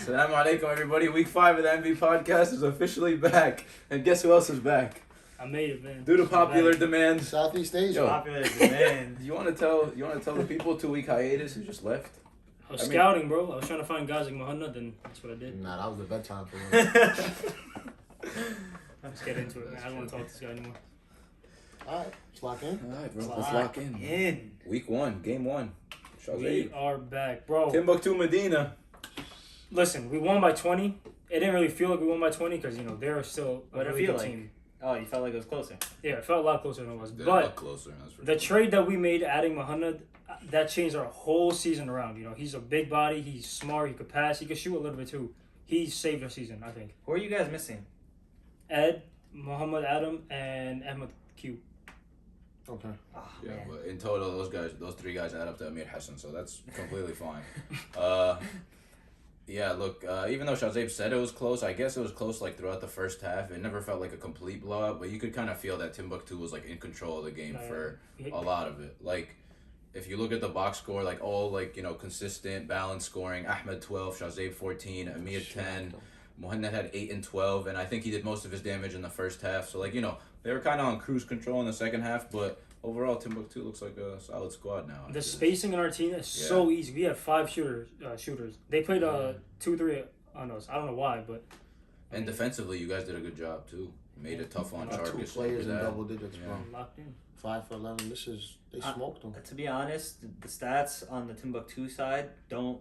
Assalamu alaikum, everybody. Week 5 of the MV podcast is officially back. And guess who else is back? I made it, man. Due to popular demand. Southeast Asia. Yo, Popular demand. You want to tell the people 2-week hiatus who just left? I was scouting, bro. I was trying to find guys like Muhammad, and that's what I did. Nah, that was the bedtime for me. Let's get into it, man. I don't want to talk to this guy anymore. Alright, let's lock in. Alright, bro. Let's lock in. Week 1, game 1. We are back, bro. Timbuktu, Medina. Listen, we won by 20. It didn't really feel like we won by 20 because, they were still a What did it really feel good like? team. Oh, you felt like it was closer. Yeah, it felt a lot closer than it was. They're But a lot closer, that's for the sure. trade that we made adding Muhammad, that changed our whole season around. He's a big body. He's smart. He could pass. He could shoot a little bit, too. He saved our season, I think. Who are you guys missing? Ed, Muhammad Adam, and Ahmed Q. Okay. Oh, Yeah, man. but in total, those 3 guys add up to Amir Hassan, so that's completely fine. Yeah, look, even though Shazib said it was close, I guess it was close like throughout the first half. It never felt like a complete blowout, but you could kind of feel that Timbuktu was like in control of the game for a lot of it. Like, if you look at the box score, like all consistent, balanced scoring. Ahmed 12, Shazib 14, Amir 10, Muhammad had 8 and 12, and I think he did most of his damage in the first half. So they were kind of on cruise control in the second half, but overall Timbuktu looks like a solid squad now. The spacing in our team is so easy. We have 5 shooters. They played 2-3 on us. I don't know why, but and defensively, you guys did a good job too. Made it tough on Got 2 Chargis. players in double digits, bro. locked in. 5 for 11. They smoked them. To be honest, the stats on the Timbuktu side don't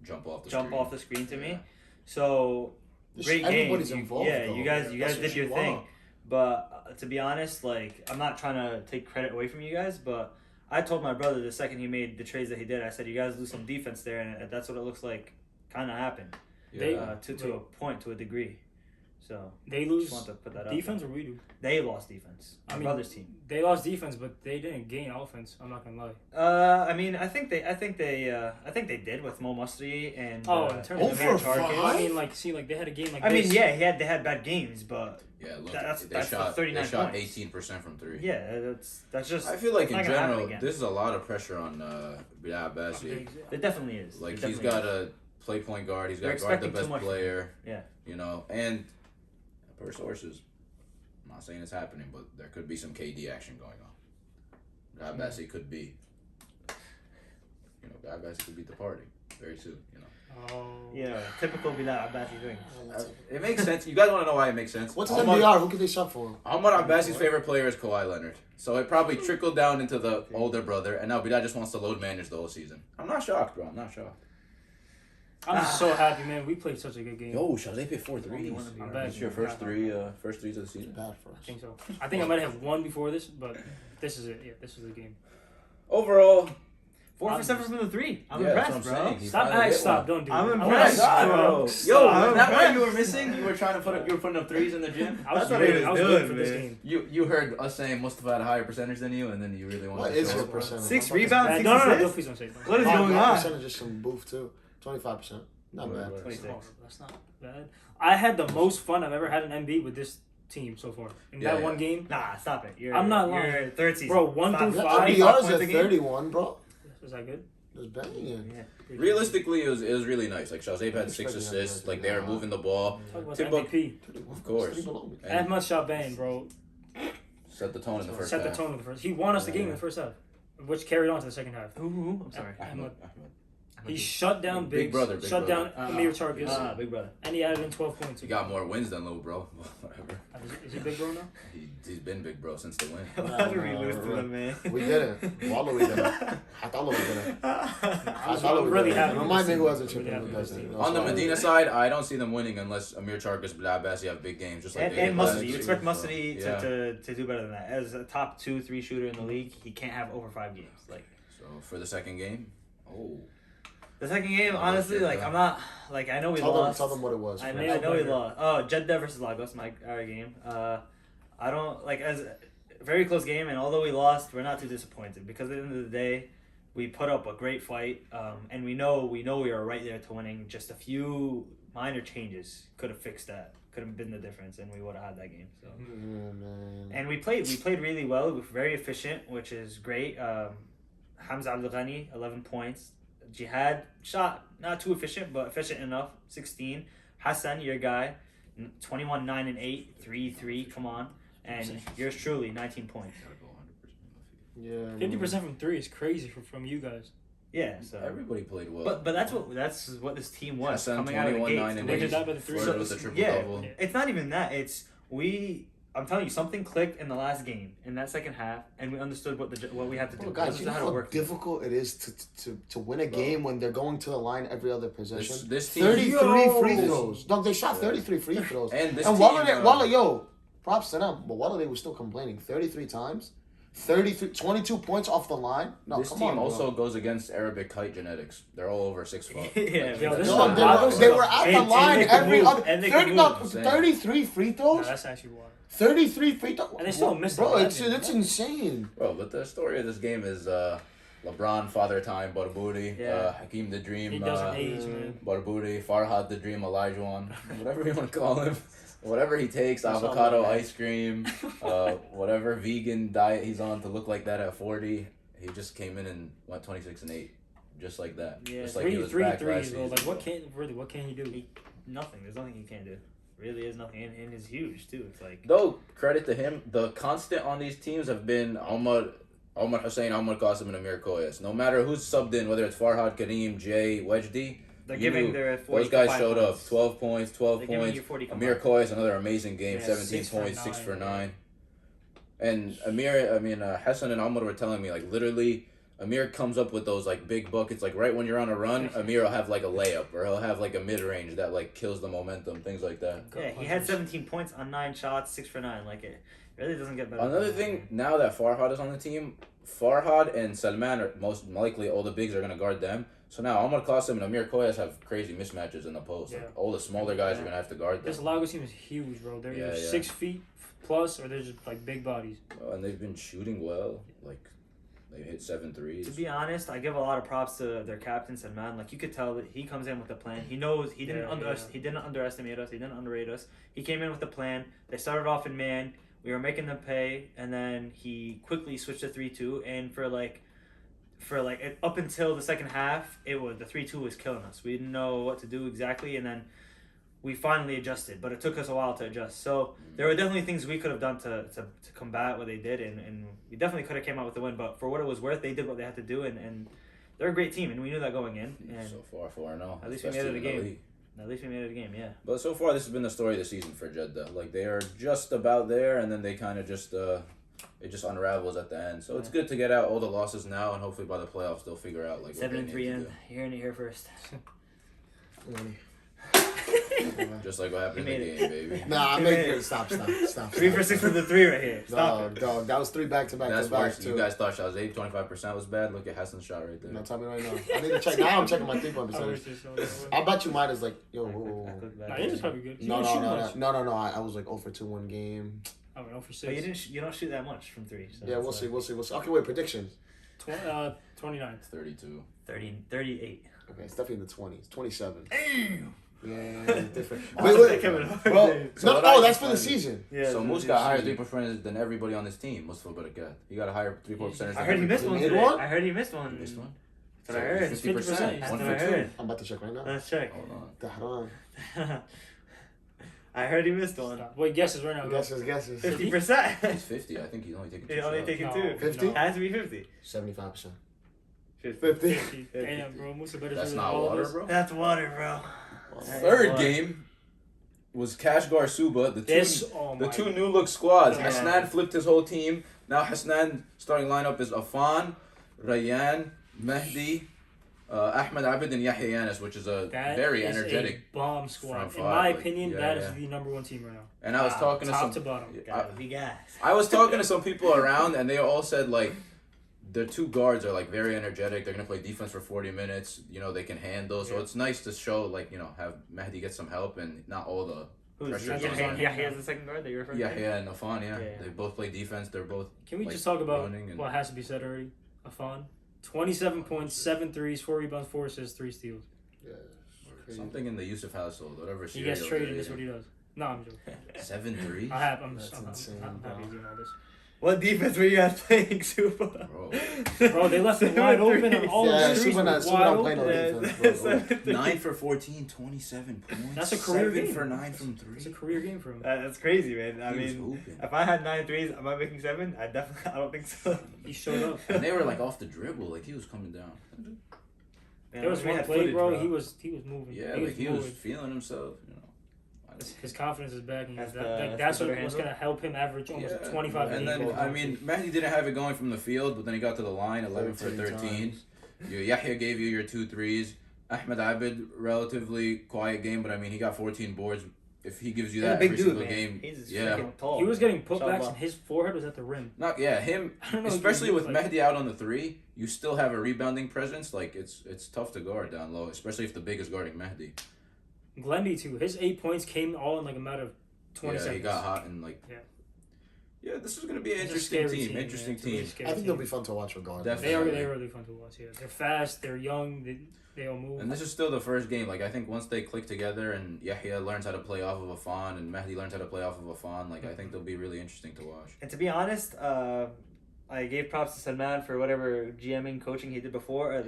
Jump off the screen to me. So great game. Everybody's involved. Yeah, though. you guys That's did what your you thing. want. But to be honest, I'm not trying to take credit away from you guys, but I told my brother the second he made the trades that he did, I said, you guys lose some defense there, and that's what it looks like kind of happened. Yeah. To a point, to a degree. So They lose just want to put that up. defense, or we do? They lost defense. My brother's team. They lost defense, but they didn't gain offense. I'm not gonna lie. I mean, I think they did with Mo Mustri and. In terms of Over Target. 5? I mean, they had a game like I this. mean, yeah, they had bad games, but Yeah, look, That's they shot 39 points. 18% from 3. yeah, that's just. I feel like it's in not gonna happen general, again. this is a lot of pressure on Bilal Abbasi. It definitely is. Like, It he's definitely got is. to play point guard. He's They're got to guard the expecting too best much from player. Yeah. And per sources, I'm not saying it's happening, but there could be some KD action going on. Bilal Abbasi could be. Bilal Abbasi could beat the party very soon. Yeah, typical Bilal Abbasi thing. It makes sense. You guys want to know why it makes sense? What's his MBR? Who could they sub for? Ahmad Abbasi's favorite player is Kawhi Leonard. So it probably trickled down into the older brother, and now Bilal just wants to load manage the whole season. I'm not shocked, bro. I'm not shocked. I'm so happy, man. We played such a good game. Yo, Shazay hit 4 threes. I'm bad. It's your first threes of the season. Bad for I us. think so. I think I might have one before this, but this is it. Yeah, this is the game. Overall, 4 for 7 from the 3. I'm yeah, that's impressed, what I'm bro. saying. He Stop! finally hit Stop! one. Don't do I'm it. impressed, bro. Stop. Yo, I'm is that what impressed. you were missing? You were trying to you're putting up threes in the gym? I was That's what he was waiting doing, for this man. game. You heard us saying Mustafa had a higher percentage than you, and then you really wanted What to is show your us. percentage? 6 I'm fucking- rebounds, 6 No, assists? please don't say that. What is My going on? percentage is some boof too. 25%. Not bad. 26. That's not bad. I had the most fun I've ever had in NBA with this team so far. In that one game, Nah, stop it. I'm not lying. You're third season. Bro, 1 Stop through it. 5. MBR's points at a game? 31, bro. is that good? That's banging. Yeah. Realistically, it was really nice. Like, Shazay had 6 Expecting assists. that, Like, they were moving the ball. Talk about Timbuktu, MVP. of course. And Ahmad shot bang, bro. set the tone in the first Set the half. tone in the first. He won us the game in the first half, which carried on to the second half. Who? I'm sorry. Ahmed. He shut down Big brother, big shut brother. down Amir Targis, Big brother. and he added in 12 points. He got more wins than little bro. Whatever. Is he big bro now? He's been big bro since the win. How did we lose to them, man? We did it. Wallah, we did it. I thought we did it. I thought I'm we really did it. happy. Remind me who hasn't Really chipped in happy with with this that. team. On the Medina side, I don't see them winning unless Amir Targis, Bilal Abbasi have big games, just like And they did last Mustard. You year. expect Mustard Yeah. to do better than that. As a top 2-3 shooter in the league, he can't have over 5 games. Like So for the second game, the second game, honestly, shit, like bro. I'm not like I know we Tell lost. them what it was. I first. know we lost. Oh, Jeddah versus Lagos, our game. I don't like as a very close game, and although we lost, we're not too disappointed because at the end of the day, we put up a great fight, and we know we were right there to winning. Just a few minor changes could have fixed that. Could have been the difference, and we would have had that game. So, man. and we played really well. We were very efficient, which is great. Hamza Abdul Ghani, 11 points. Jihad shot not too efficient, but efficient enough. 16. Hassan, your guy, 21, 9 and 8, 3. Come on, and yours truly, 19 points. Yeah. 50% from three is crazy from you guys. Yeah, so Everybody played well. But that's what this team was Hassan, coming out of the 21, gates. 9 and They 8. did that by the three. Flirted with the triple Yeah, double. it's not even that. I'm telling you, something clicked in the last game, in that second half, and we understood what we had to do. Bro, guys, We you know understood how to work. difficult it is to win a game when they're going to the line every other possession? This team, 33 free throws. Dog, they shot 33 free throws. And this And team, Walla, props to them. But Walla, they were still complaining. 33 times. 22 points off the line. No, this come team on, bro. also goes against Arabic height genetics. They're all over 6'5". Yeah, Yo, this is Dog, a they were at the And line they can every move. other. And they 30, can no, move. 33 free No, throws. that's actually wild. 33 free throws. And they still missed Bro, 11. it's insane. Bro, but the story of this game is LeBron, Father Time, Barbouri, Yeah. Hakeem the Dream, He doesn't age, man. Barbouri, Farhad the Dream, Elijahwan, whatever you want to call him. Whatever he takes, That's all avocado that ice cream, whatever vegan diet he's on to look like that at 40. He just came in and went 26 and 8. Just like that. Yeah. Just like he was Three back threes, last bro. season. Like, what can he do? Nothing. There's nothing he can't do. Really is nothing. And he's huge, too. It's like... Though, credit to him, the constant on these teams have been Omar Hussein, Omar Qasim, and Amir Koyas. No matter who's subbed in, whether it's Farhad, Kareem, Jay, Wejdi, They're giving their 40 those guys showed up. 12 points, 12 They're giving points. you 40 Amir combined. Koyas, another amazing game, Yeah, 17 6 for points, 6 for 9. 9. And Hassan and Omar were telling me, like, literally, Amir comes up with those, like, big buckets. Like, right when you're on a run, Amir will have, like, a layup. Or he'll have, like, a mid-range that, like, kills the momentum. Things like that. Yeah, he had 17 points on 9 shots, 6 for 9. Like, it really doesn't get better. Another thing, now that Farhad is on the team, Farhad and Salman are most likely all the bigs are going to guard them. So now Omar Qasim and Amir Koyas have crazy mismatches in the post. Like, Yeah. all the smaller guys are going to have to guard them. This Lagos team is huge, bro. They're either 6 feet plus or they're just like big bodies. And they've been shooting well. Like, they hit 7 threes. To be honest, I give a lot of props to their captain Salman. Like, you could tell that he comes in with a plan. He knows he didn't he didn't underestimate us. He didn't underrate us. He came in with a plan. They started off in man. We were making them pay, and then he quickly switched to 3-2. And for up until the second half, it was the 3-2 was killing us. We didn't know what to do exactly, and then we finally adjusted. But it took us a while to adjust. So there were definitely things we could have done to combat what they did, and we definitely could have came out with the win. But for what it was worth, they did what they had to do, and they're a great team, and we knew that going in. And So far, 4-0. At least we made it a game. At least we made it a game, yeah. But so far, this has been the story of the season for Jeddah. Like, they are just about there, and then they kind of just, it just unravels at the end. So it's good to get out all the losses now, and hopefully by the playoffs, they'll figure out, like, 7-3 what they need in. to do. You're hearing it here first. Just like what happened He in the made game, baby. Nah, I He made made it. it. Stop. 3 for 6 with the 3 right here. Stop it. Dog, that was 3 back-to-back That's to back worse. too. You guys thought Shazay 25% was bad. Look at Hassan's shot right there. No, tell me right now. I need to check. Now I'm checking my 3-point I wish percentage. this was I bet you mine is like, yo, whoa. Nah, yours is probably good. You No, didn't shoot much. no. I was like 0 for 2 one game. I went 0 for 6. But you don't shoot that much from 3. So Yeah, we'll see. Okay, wait, predictions. 29. 32. 38. Okay, it's definitely in the 20s. 27. Damn. Yeah, different. Wait, Kevin Hart. Bro, So no, what I that's for the just season. Yeah, So Moose got higher 3-point percentage than everybody on this team. Mustafa Barakat. He got a higher 3-point percentage. I heard he missed You one made today. one? I heard he missed one. Missed one? That's what I heard. 50%. 50%. 1 That's what I for 2. heard. I'm about to check right now. Let's check. Hold on. Tehran. I heard he missed one. Stop. Wait, guesses right now. Go. Guesses. 50%. He's 50. I think he's only taking 2 He's only shots. taking No. 2. 50? Has to be 50. 75%. 50. 50. Damn, bro. Musa better That's than not all of water, us. bro. That's water, bro. Third game was Kashgar Suba. The two new look squads. Yeah. Hasnan flipped his whole team. Now Hasnan starting lineup is Afan, Rayyan, Mehdi, Ahmed Abid, and Yahya Yanis, which is a very energetic. A bomb squad. front In five, my like, opinion, yeah, that is yeah. the number 1 team right now. And I was talking to top some. to bottom. Gotta be gas. I was talking to some people around, and they all said like their 2 guards are like very energetic. They're gonna play defense for 40 minutes. You know, they can handle. So it's nice to show like, you know, have Mehdi get some help and not all the Who's pressure's Yahya? on him. Yahya's the second guard that you're referring to? Yahya and Afan, yeah. Yeah. They both play defense. They're both. Can we like, just talk about running and- what has to be said already? Afan. 27 points, 7 threes, 4 rebounds, 4 assists, 3 steals. Yeah. Something in the Yusuf household, whatever. He gets cereal traded, they're this is what he does. No, I'm joking. eating. 7 3. That's insane, I'm happy bro. he's doing all this. What defense were you guys playing, Suba? Bro, they left it wide open and all the streets were wide play no open. defense, bro. 9 for 14, 27 points. That's a career 7 game. for 9 from 3. It's a career game for him. That's crazy, man. I He was mean, hooping. if I had 9 threes, am I making 7? I don't think so. He showed up. And they were like off the dribble, like he was coming down. Man, There was we one had play, footage, bro. He was moving. Yeah, he like he was moving. feeling himself, you know. His confidence is back, and That's that's the what's better going to help him average almost Yeah. 25 And games. then, I mean, Mahdi didn't have it going from the field, but then he got to the line, 11 for 13. Yahya gave you your 2 threes. Ahmed Abid, relatively quiet game, but I mean, he got 14 boards. If he gives you He's a that big every dude, single man. game, He's yeah. freaking tall. He was getting putbacks, Inshallah. and his forehead was at the rim. Him, I don't know. especially with like, Mehdi out on the 3, you still have a rebounding presence. Like, it's tough to guard down low, especially if the big is guarding Mehdi. Glendy, too. His 8 points came all in like a matter of 20 Yeah, seconds. he got hot and like. Yeah. Yeah, this is gonna be an It's a interesting scary team. Interesting It's a really team. scary I think team. they'll be fun to watch regardless. Definitely. They're really fun to watch. Yeah, they're fast. They're young. They all move. And this is still the first game. Like, I think once they click together and Yahya learns how to play off of Afan and Mehdi learns how to play off of Afan, like, I think they'll be really interesting to watch. And to be honest, I gave props to Salman for whatever GMing coaching he did before. I'm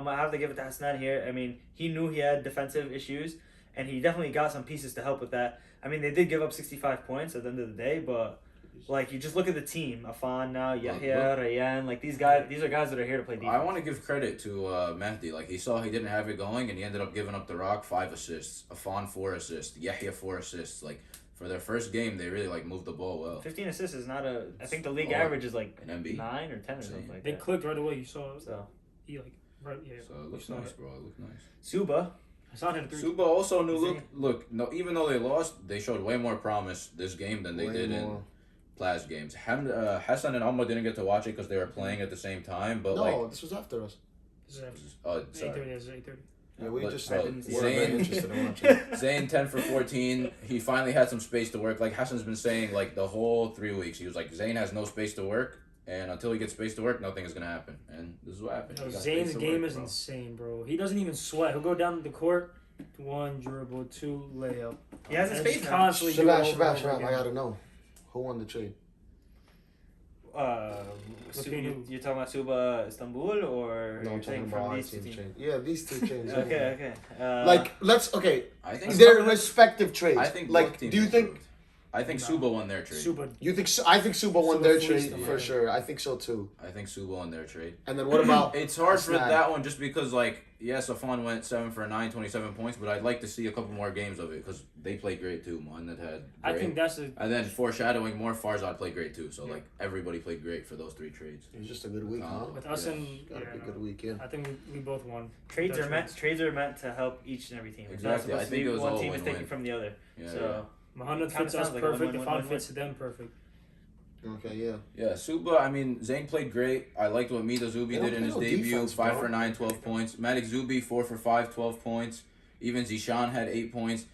gonna have to give it to Hassan here. I mean, he knew he had defensive issues, and he definitely got some pieces to help with that. I mean, they did give up 65 points at the end of the day, but like, you just look at the team, Afan now, Yahya, Rayyan, like these are guys that are here to play defense. I want to give credit to Mehdi. Like, he saw he didn't have it going, and he ended up giving up the rock. 5 assists, Afan 4 assists, Yahya 4 assists. Like, for their first game, they really like moved the ball well. 15 assists is not a. I think the league average is like an MB 9 or 10 or something like They that. clicked right away. You saw it. So He like right. Yeah. So it looks You saw nice, it. bro. It looks nice. Suba, Hassan had a 3. Suba also knew. Zane. Look. No, even though they lost, they showed way more promise this game than they Way did in more. Plaz games. Hassan and Alma didn't get to watch it because they were playing at the same time. But No, this was after us. This is sorry. 8:30. This is 8:30. Yeah, we But- just bro, didn't see weren't very Zane- interested in watching. Zane 10 for 14. He finally had some space to work. Like Hassan's been saying, like the whole 3 weeks, he was like, Zane has no space to work, and until he gets space to work, nothing is gonna happen. And this is what happened. No, He got Zane's space to game work, is bro. insane, bro. He doesn't even sweat. He'll go down the court, 1 dribble, 2 layup. he has his And space just now. constantly do it over and Shabazz, over I again. gotta know. Who won the trade? You're talking about Suba Istanbul, or No, you're I'm talking saying about from our these two team teams? trade. Yeah, these two trades. Okay. Like, let's okay. I think Their respective trades. I think like, both teams do you think? improved. I think Suba won their trade. Super. You think? I think Suba won Suba their fleeced trade them, for yeah. sure. I think so too. I think Suba won their trade. And then what about? It's hard for Hassan? that one just because, like, yes, Afan went 7 for 9, 27 points, but I'd like to see a couple more games of it because they played great too. Mohamed had great. I think that's a. And then foreshadowing more, Farzad played great too. So, like, everybody played great for those 3 trades. It was just a good week, huh? With us Yeah. and. Gotta Yeah, be a no. good week, yeah. I think we both won. Trades Their are meant to help each and every team. It's Exactly. not I supposed think to it be was one all team is win-win. taking from the other. Yeah, So Mohamed Kinda fits us sounds like a perfect. win-win, Afan win-win. fits them perfect. Okay, yeah. yeah. Suba, I mean, Zayn played great. I liked what Mida Zubi They don't did in his play no debut. defense, 5 bro. for 9, 12 points. Madik Zubi, 4 for 5, 12 points. Even Zishan had 8 points.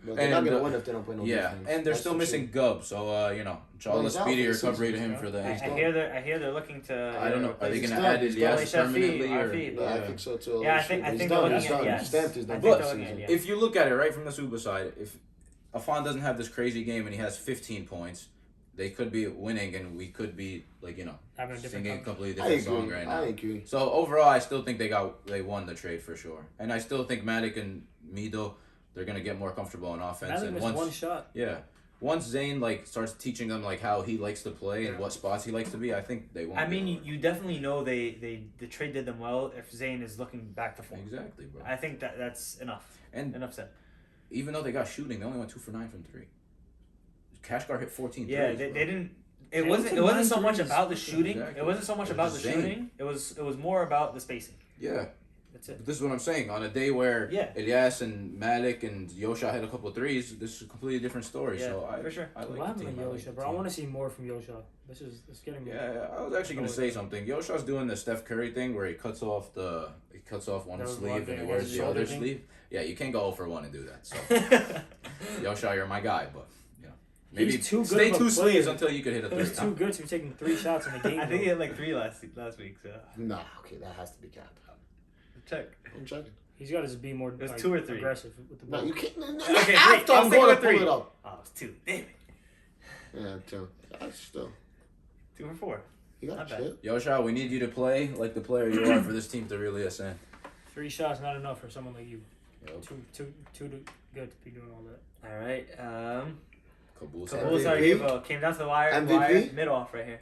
But they're not And, gonna win if they don't play no Yeah, defense. and they're That's still the missing Gub, so you know, inshallah, he's out speedy for the recovery to season, him yeah. for the. I hear they're looking to. I don't know. Are they He's gonna done. add He's Ilyas done. permanently? RP, Or, truth. Yeah, I think so too. Yeah, I think He's they're done. looking He's at done. yes. He's stamped his I number think for they're the looking at season. yes. If you look at it right from the Suba side, if Afan doesn't have this crazy game and he has 15 points, they could be winning, and we could be like Having a different singing a time. completely I different song agree. right I now. agree. So overall, I still think they won the trade for sure, and I still think Madik and Mido, they're gonna get more comfortable on offense. Malik And missed once one shot. once Zayn like starts teaching them like how he likes to play and what spots he likes to be, I think they won't. I mean, be over. you definitely know the trade did them well if Zayn is looking back to form. Exactly, bro. I think that's enough. And Enough said. even though they got shooting, they only went 2 for 9 from 3. Kashgar hit 14 Yeah, threes, they bro. didn't. They It went wasn't. to It wasn't 9 so much threes. about the shooting. Exactly. It wasn't so much It about was the just Zayn. shooting. It was more about the spacing. Yeah. That's it. But this is what I'm saying. On a day where Yeah. Ilyas and Malik and Yosha hit a couple threes, this is a completely different story. Yeah, so for sure. I like What the happened team. to I like Yosha, the bro? I team. want to see more from Yosha. This is getting me. Yeah, I was actually gonna say something. Yosha's doing the Steph Curry thing where he cuts off one That was sleeve one and thing. he He wears has the a other shoulder thing. sleeve. Yeah, you can't go 0 for 1 and do that. So Yosha, you're my guy, but maybe He's too good stay of a 2 sleeves player. until you could hit a 3. He's too good to be taking 3 shots in a game. I think he bro. had like 3 last week. So Nah, okay, that has to be capped. check. I'm checking. He's got to be more was 2 or 3. aggressive with the ball. No, you can't. Okay, 3. After I'm I'll going to stick with pull 3. it up. Oh, it's 2. Damn it. Yeah, too. That's still. 2 for 4. You got Not bad. shit. Yo, Shaw, we need you to play like the player you are for this team to really ascend. 3 shots not enough for someone like you. Yep. Too good to be doing all that. All right. Kabul. Kabul Sarajevo came down to the wire. MVP? Mid off right here.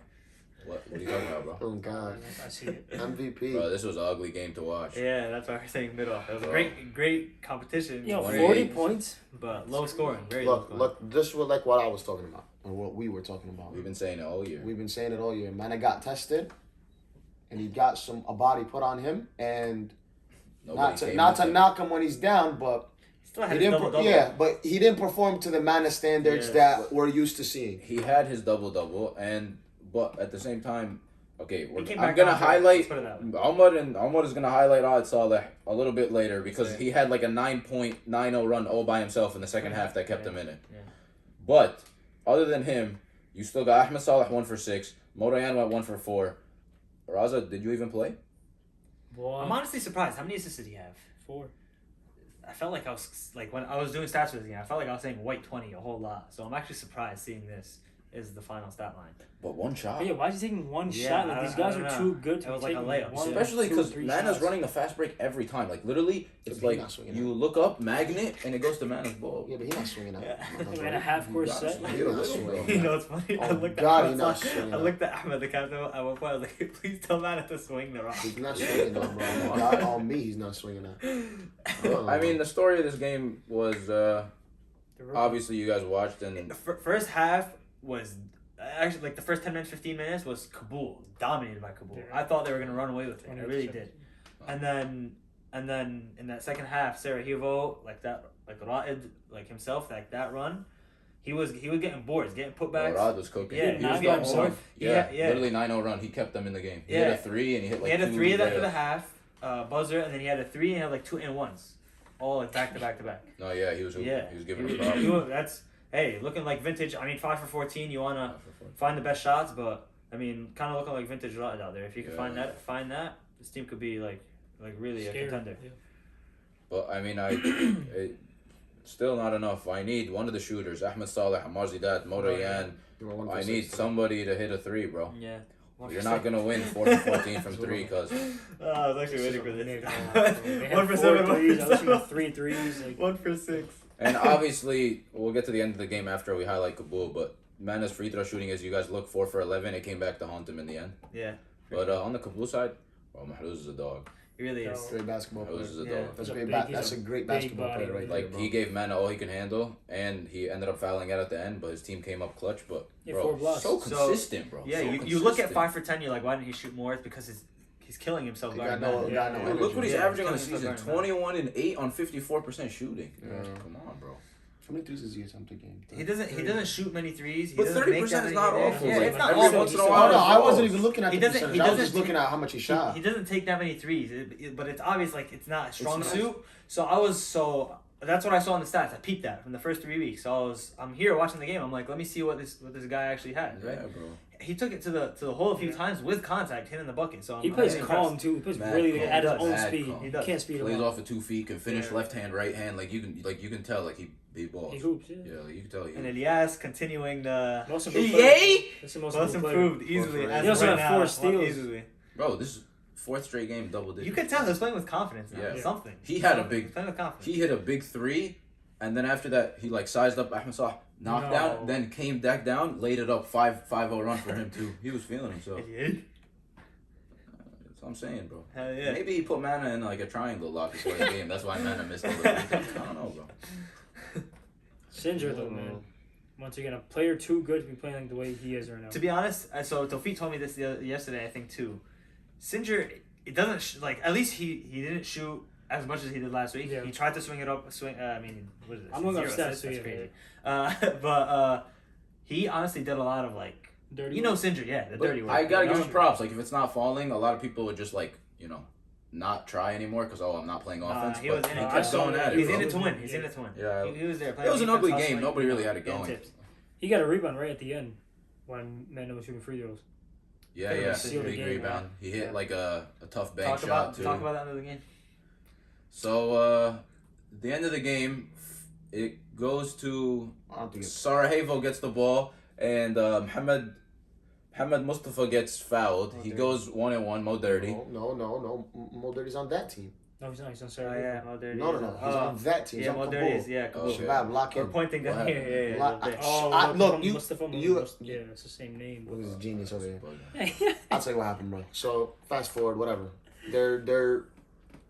What are you talking about, bro? Oh God. I see it. MVP. Bro, this was an ugly game to watch. Yeah, that's why we're saying mid off. It was a Bro. great competition. Yo, 40 40 points. But low scoring. Very low scoring. Look. This was like what I was talking about, or what we were talking about. We've been saying it all year. We've been saying it all year. Man, got tested, and he got a body put on him, and not to knock him when he's down, but Still had he his didn't. double-double. Yeah, but he didn't perform to the Mana standards that we're used to seeing. He had his double, but at the same time, okay, He came I'm back gonna down to it. highlight Let's put it that way. Ahmad is gonna highlight Ad Saleh a little bit later because he had like a 9.90 run all by himself in the second half that kept him in it. Yeah. But other than him, you still got Ahmed Saleh 1 for 6, Morayan went 1 for 4. Raza, did you even play? I'm honestly surprised. How many assists did he have? 4. I felt like I was when I was doing stats with him. I felt like I was saying white 20 a whole lot. So I'm actually surprised seeing this is the final stat line. But 1 shot. But yeah, why is he taking one Yeah, shot? Like, I these don't guys are know. too good It to was take like a layup. one, Especially 2, because 3 Mana's shots. running a fast break every time. Like literally, it's but he's like not swinging you it. look up magnet and it goes to Mana's ball. Yeah, but he's not swinging out. Yeah. And a half course You set. gotta He not swing it, swinging. bro. You know what's funny? I Oh, looked God, at he not swinging I out. looked at Ahmed, the captain, at one point. I was like, please tell Mana to swing the rock. He's not swinging out, bro. God, on me, he's not swinging out. I mean, the story of this game was obviously you guys watched and First half was actually like the first 10 minutes, 15 minutes was Kabul, dominated by Kabul. Yeah. I thought they were gonna run away with it. I really 100%. did. And then in that second half, Sarajevo, like Ra'id, like himself, like that run, he was getting boards, getting putbacks. Rod was cooking. Yeah, he was knocked going himself. hard. Yeah, Yeah. literally 9-0 run. He kept them in the game. He Yeah. hit a 3 and he hit like He had a 3 at the end of the layups. half, buzzer, and then he had a 3 and he had like 2 and 1s, all like back to back to back. No, yeah, he was hooping. Yeah, He was giving He us was- problems. that's looking like vintage. I mean, 5 for 14. You wanna find the best shots, but I mean, kind of looking like vintage Ra'id out there. If you can Yeah. find that, this team could be like really Scary. a contender. Yeah. But I mean, still not enough. I need one of the shooters, Ahmed Saleh, Ammar Zidat, Morayan. I need somebody to hit a 3, bro. Yeah. You're not gonna win 4 for 14 from 3 because I was actually waiting for They this. had 1 for 4 7, 1 threes. I was for thinking 7. 3 threes. Like, 1 for 6. and obviously we'll get to the end of the game after we highlight Kabul. But Mana's free throw shooting, as you guys look, 4 for 11. It came back to haunt him in the end. Yeah. But on the Kabul side, well, Mahruz is a dog. He really is. No. Great basketball player. Mahruz is a Yeah. dog. That's, He's a great big- that's a great big basketball body. player right Like there, bro. he gave Mana all he can handle, and he ended up fouling out at the end. But his team came up clutch. But Yeah, bro, 4 blocks. so So, consistent, bro. Yeah, so you look at consistent. 5 for 10. You're like, why didn't he shoot more? It's because he's killing himself. He guarding got no, Mana. got no Yeah. Dude, energy. look what he's Yeah, averaging on the killing himself season: guarding 21 and 8 on 54% shooting. Yeah. Come on, bro. How many threes does he attempt a game? He doesn't shoot many threes. He But doesn't 30% make that is many not threes. awful. Yeah, Like, it's not every awful. once in a Oh, while, no, I it's wasn't close. even looking at He the doesn't- percentage. he I was doesn't just looking at how much he shot. He doesn't take that many threes, but it's obvious like it's not a strong not. suit. So that's what I saw in the stats. I peeped that from the first 3 weeks. So I'm here watching the game. I'm like, let me see what this guy actually has. Right? Yeah, bro. He took it to the hole a few times with contact, hitting the bucket. So he I'm plays really calm impressed. too. He plays Mad really calm. at his He own does. speed. Mad You calm. can't speed him Plays up. off of 2 feet, can finish Yeah. left hand, right hand. Like you can tell, like he balls. He hoops. Yeah. Yeah, like you can tell. And Elias continuing the Most improved player. yay. That's the most Most improved player. improved easily. He As also of right had 4 now, steals. Easily. Bro, this is 4th straight game double digits. You could tell he was playing with confidence now. Yeah. Something. He had a Something. big- He was playing with confidence. He hit a big 3, and then after that he like sized up Ahmed Saleh, knocked No. down, then came back down, laid it up 5-0 run for him too. He was feeling himself. Idiot. That's what I'm saying, bro. Hell yeah. Maybe he put Mana in like a triangle lock before the game. That's why Mana missed all the free throws. I don't know, bro. Singer though, man. Once again, a player too good to be playing like the way he is right now. To be honest, so Tawfiq told me this yesterday, I think too. Singer, it doesn't like at least he didn't shoot as much as he did last week. Yeah. He tried to swing it up. I mean, what is this? I'm looking up 0 stats, assists, so that's yeah, crazy. But he honestly did a lot of like Dirty. you know Singer, yeah, the But dirty work. I gotta you give know? him props. Like if it's not falling, a lot of people would just like not try anymore because I'm not playing offense. he but was in he it. kept going at it. He's bro. in it to win. He's in it to win. Yeah. He was there. It was an ugly defense, game. hustling, Nobody really had it getting going. tips. He got a rebound right at the end when Mano was shooting free throws. Yeah. Sealed the Big game, rebound. He hit like a tough bank Talk shot too. about that end of the game. So the end of the game, it goes to I don't think it's Sarajevo gets the ball. And Muhammad Mustafa gets fouled. He goes 1-1. Mo Dirty. No. Mo Dirty's on that team. No, he's not. He's on Oh, Sarajevo. yeah, Mo Dirty. No. He's on that team. He's Yeah, on Mo Kabul. Dirty is, yeah, Kabul. Okay. Shabab, lock We're in. pointing What down here. happened? Yeah, Lock- yeah. Oh, look, Mustafa. you- Yeah, it's the same name. Look at this genius over here. Bugging. I'll tell you what happened, bro. So, fast forward, whatever. They're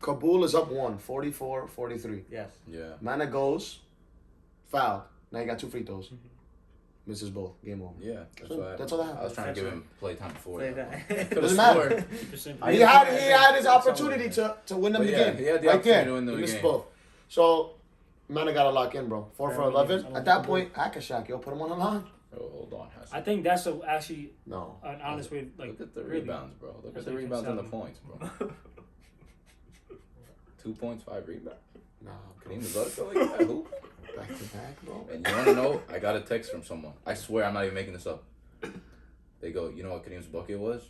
Kabul is up 1, 44-43. Yes. Yeah. Mana goes, fouled. Now you got 2 free throws. Misses both. Game over. Yeah. That's So, what happened. that's all that happened. I was trying to give him playtime before. Play that. that. Doesn't matter. He had his opportunity to win them But the yeah, game. he had the right opportunity there. to win them He the missed game. both. So, Mana got to lock in, bro. 4 for Yeah, 11. yeah. At that point, Akashak, yo, put him on the line. Oh, hold on. I think that's actually No. an honest way. Like, Look at the really. rebounds, bro. Look That's at the like rebounds and the 7. points, bro. 2 points, 5 rebounds. No, Kareem Abdul like that. Who? back to back, bro. And you want to know? I got a text from someone. I swear I'm not even making this up. They go, you know what Kareem's bucket was?